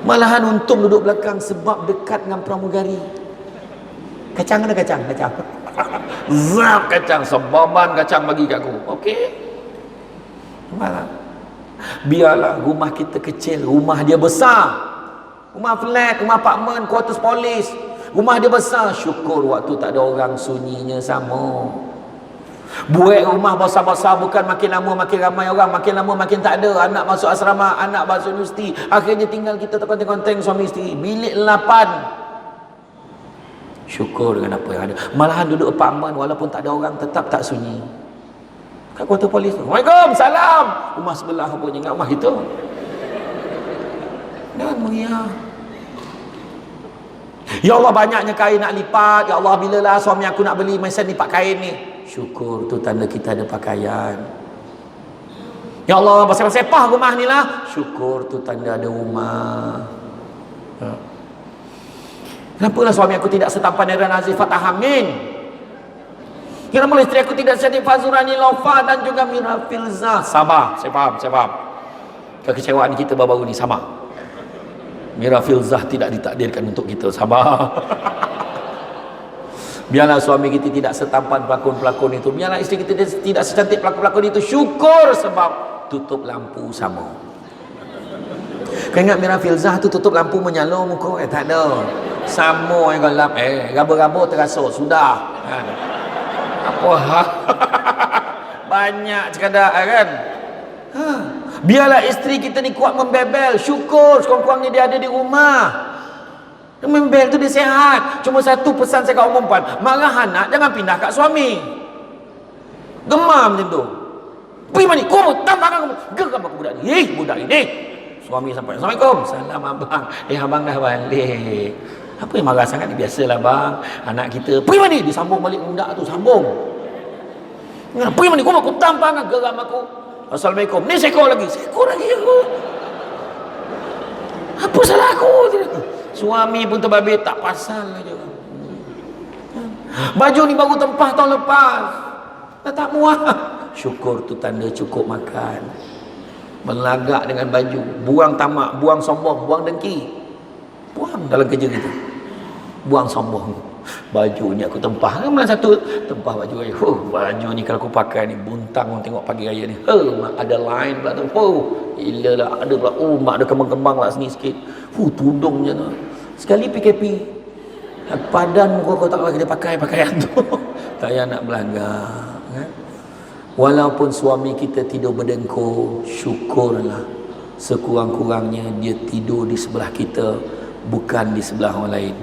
Malahan untung duduk belakang sebab dekat dengan pramugari. Kacang ada kacang? Kacang. Zap kacang. Sebaban kacang bagi kat aku. Okey. Malah. Biarlah rumah kita kecil, rumah dia besar. Rumah flat, rumah apartmen, quarters polis. Rumah dia besar. Syukur waktu tak ada orang, sunyinya sama. Buat rumah besar-besar bukan makin lama makin ramai orang, makin lama makin tak ada. Anak masuk asrama, anak masuk universiti. Akhirnya tinggal kita terkonteng-konteng suami isteri. Bilik 8. Syukur dengan apa yang ada. Malahan duduk apartmen walaupun tak ada orang tetap tak sunyi. Kat quarter polis tu, Assalamualaikum, salam. Rumah sebelah apa je, ingat rumah kita. Dan meriah. Ya Allah, banyaknya kain nak lipat. Ya Allah, bilalah suami aku nak beli mesin lipat kain ni. Syukur, tu tanda kita ada pakaian. Ya Allah, bersepah-sepah rumah ni lah. Syukur, tu tanda ada rumah. Kenapalah suami aku tidak setampan Era Nazifat Amin? Kenapa isteri aku tidak secantik Fazurani Lofa dan juga Mira Filzah? Sabar, saya faham. Kekecewaan kita baru-baru ni, sabar. Mira Filzah tidak ditakdirkan untuk kita, sabar. Biarlah suami kita tidak setampan pelakon-pelakon itu. Biarlah isteri kita tidak secantik pelakon-pelakon itu. Syukur sebab tutup lampu sama. Kau ingat Mira Filzah tu tutup lampu menyala muka? Tak ada. Sama yang gelap. Raba-raba terasa. Sudah. Kan? Apa banyak cakap kan. Biarlah isteri kita ni kuat membebel. Syukur sekurang-kurangnya dia ada di rumah. Dia membebel tu dia sihat. Cuma satu pesan saya kat orang perempuan, marah anak jangan pindah kat suami. Gemar macam tu. Pergi mandi, kau tam barang kamu. Geram aku budak ni. Budak ni. Suami sampai, Assalamualaikum. Salam abang. Abang dah balik. Apa yang marah sangat ni? Biasalah bang. Anak kita pergi mandi, disambung balik budak tu, sambung. Pergi mandi, kau tampang kan, geram aku. Assalamualaikum. Ni seekor lagi aku. Apa salah aku? Suami pun terbabit, tak pasal aja. Baju ni baru tempah tahun lepas. Dah tak muat. Syukur tu tanda cukup makan. Melagak dengan baju, buang tamak, buang sombong, buang dengki. Buang dalam kerja kita. Buang sombong. Baju ni aku tempah. Malah satu tempah baju raya. Baju ni kalau aku pakai ni buntang orang tengok pagi raya ni. Ada line pula tu. Gila lah, ada pula. Mak ada kembang-kembang lah sini sikit. Tudung je tu. Sekali PKP. Padan muka kau tak boleh dia pakai pakaian tu. Tak payah nak belagak. Kan? Walaupun suami kita tidur berdengkur, syukurlah. Sekurang-kurangnya dia tidur di sebelah kita, bukan di sebelah orang lain.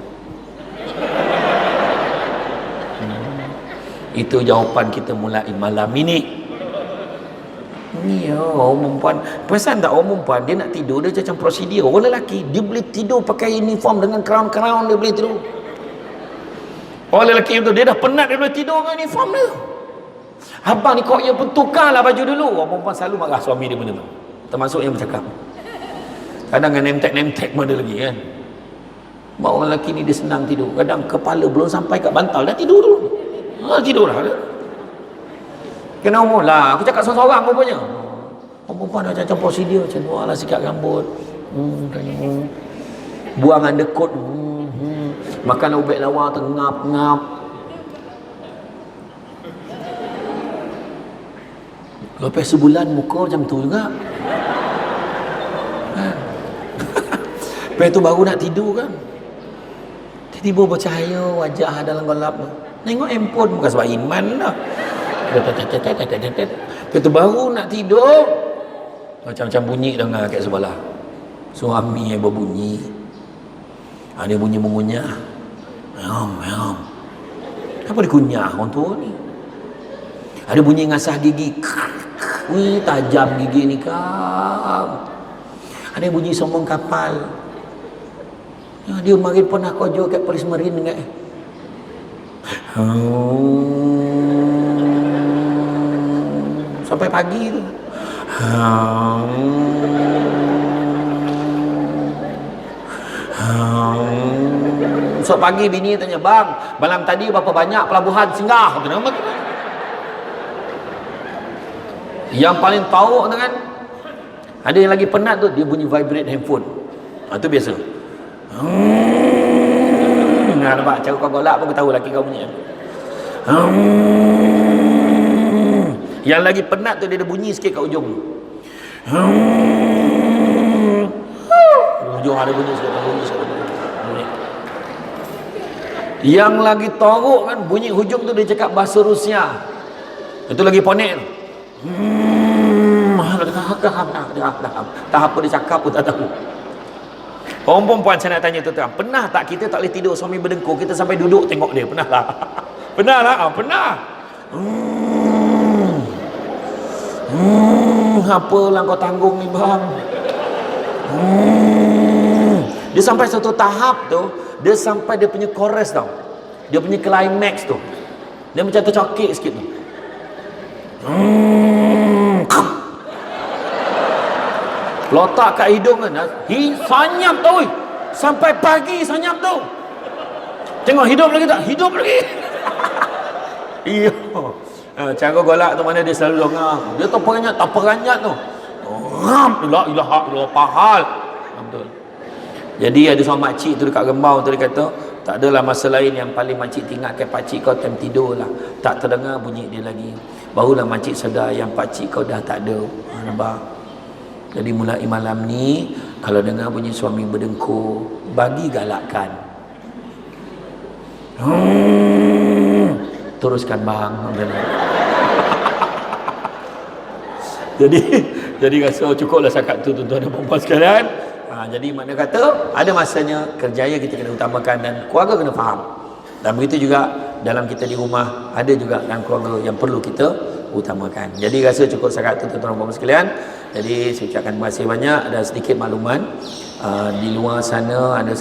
Itu jawapan kita mulai malam ini. Ya, orang perempuan, perasan tak orang perempuan dia nak tidur dia macam prosedur. Orang lelaki dia boleh tidur pakai uniform dengan crown-crown dia boleh tidur. Orang lelaki itu dia dah penat dia boleh tidur dengan uniform dia. Abang ni kok dia pun tukarlah baju dulu. Orang perempuan selalu marah suami dia benda tu. Termasuk yang bercakap. Kadang dengan nemtek-nemtek pun ada lagi kan. Orang lelaki ni dia senang tidur. Kadang kepala belum sampai kat bantal dah tidur dulu. Tidur dah. Kena umur lah. Aku cakap seorang-seorang rupanya. Orang perempuan dah macam prosedur. Macam tu lah sikat rambut. Buang undercoat. Makan ubat lawa tengap-ngap. Lepas sebulan muka macam tu juga. Lepas tu baru nak tidur kan. Tiba-tiba bercahaya wajah dalam gelap. Tengok handphone bukan sebab iman dah. Lepas tu baru nak tidur. Macam-macam bunyi dengar kat sebelah. Suami yang berbunyi. Dia bunyi mengunyah. Meom. Apa dia kunyah orang tua ni? Ada bunyi ngasah gigi. Wih, tajam gigi ni kau. Ada bunyi sombong kapal. Dia mari pernah kojo kat polis marine enggak? Sampai pagi tu. So pagi bini tanya, bang, malam tadi berapa banyak pelabuhan singgah? Kenapa? Yang paling tahu kan, ada yang lagi penat tu, dia bunyi vibrate handphone. Itu biasa. Nampak cara kau golak pun kau tahu laki kau bunyi. Yang lagi penat tu dia ada bunyi sikit kat ujung. Ujung ada bunyi sikit, bunyi. Yang lagi teruk kan bunyi hujung tu dia cakap bahasa Rusia. Itu lagi ponek tu. Tak apa dia cakap pun tak tahu. Orang perempuan saya nak tanya tu, pernah tak kita tak boleh tidur suami berdengkur, kita sampai duduk tengok dia? Pernah tak? Pernah tak? Pernah. Apalah kau tanggung ni bang. Dia sampai satu tahap tu, dia sampai dia punya chorus tau, dia punya climax tu, dia macam tercokik sikit tu. Lotak kat hidung kan, sanyap tu, sampai pagi sanyap tu. Tengok hidup lagi tak? Hidup lagi. Iya. Cara golak tu mana dia selalu dengar. Dia tak peranjat tu. La ilaha illallah pahal. Betul. Jadi ada seorang makcik tu dekat Rembau tu, dia kata, tak adalah masa lain yang paling makcik ingatkan pakcik kau time tidur lah. Tak terdengar bunyi dia lagi. Barulah makcik sedar yang pakcik kau dah tak ada. Nampak? Jadi mulai malam ni, kalau dengar bunyi suami berdengkur, bagi galakan. Teruskan bang. Jadi rasa cukuplah cakap tu tuan-tuan dan puan-puan sekalian. Jadi makna kata ada masanya kerjaya kita kena utamakan dan keluarga kena faham. Dan begitu juga dalam kita di rumah ada juga dan keluarga yang perlu kita utamakan. Jadi rasa cukup sangat tu tuan-tuan dan puan-puan sekalian. Jadi saya ucapkan terima kasih banyak. Ada sedikit makluman di luar sana ada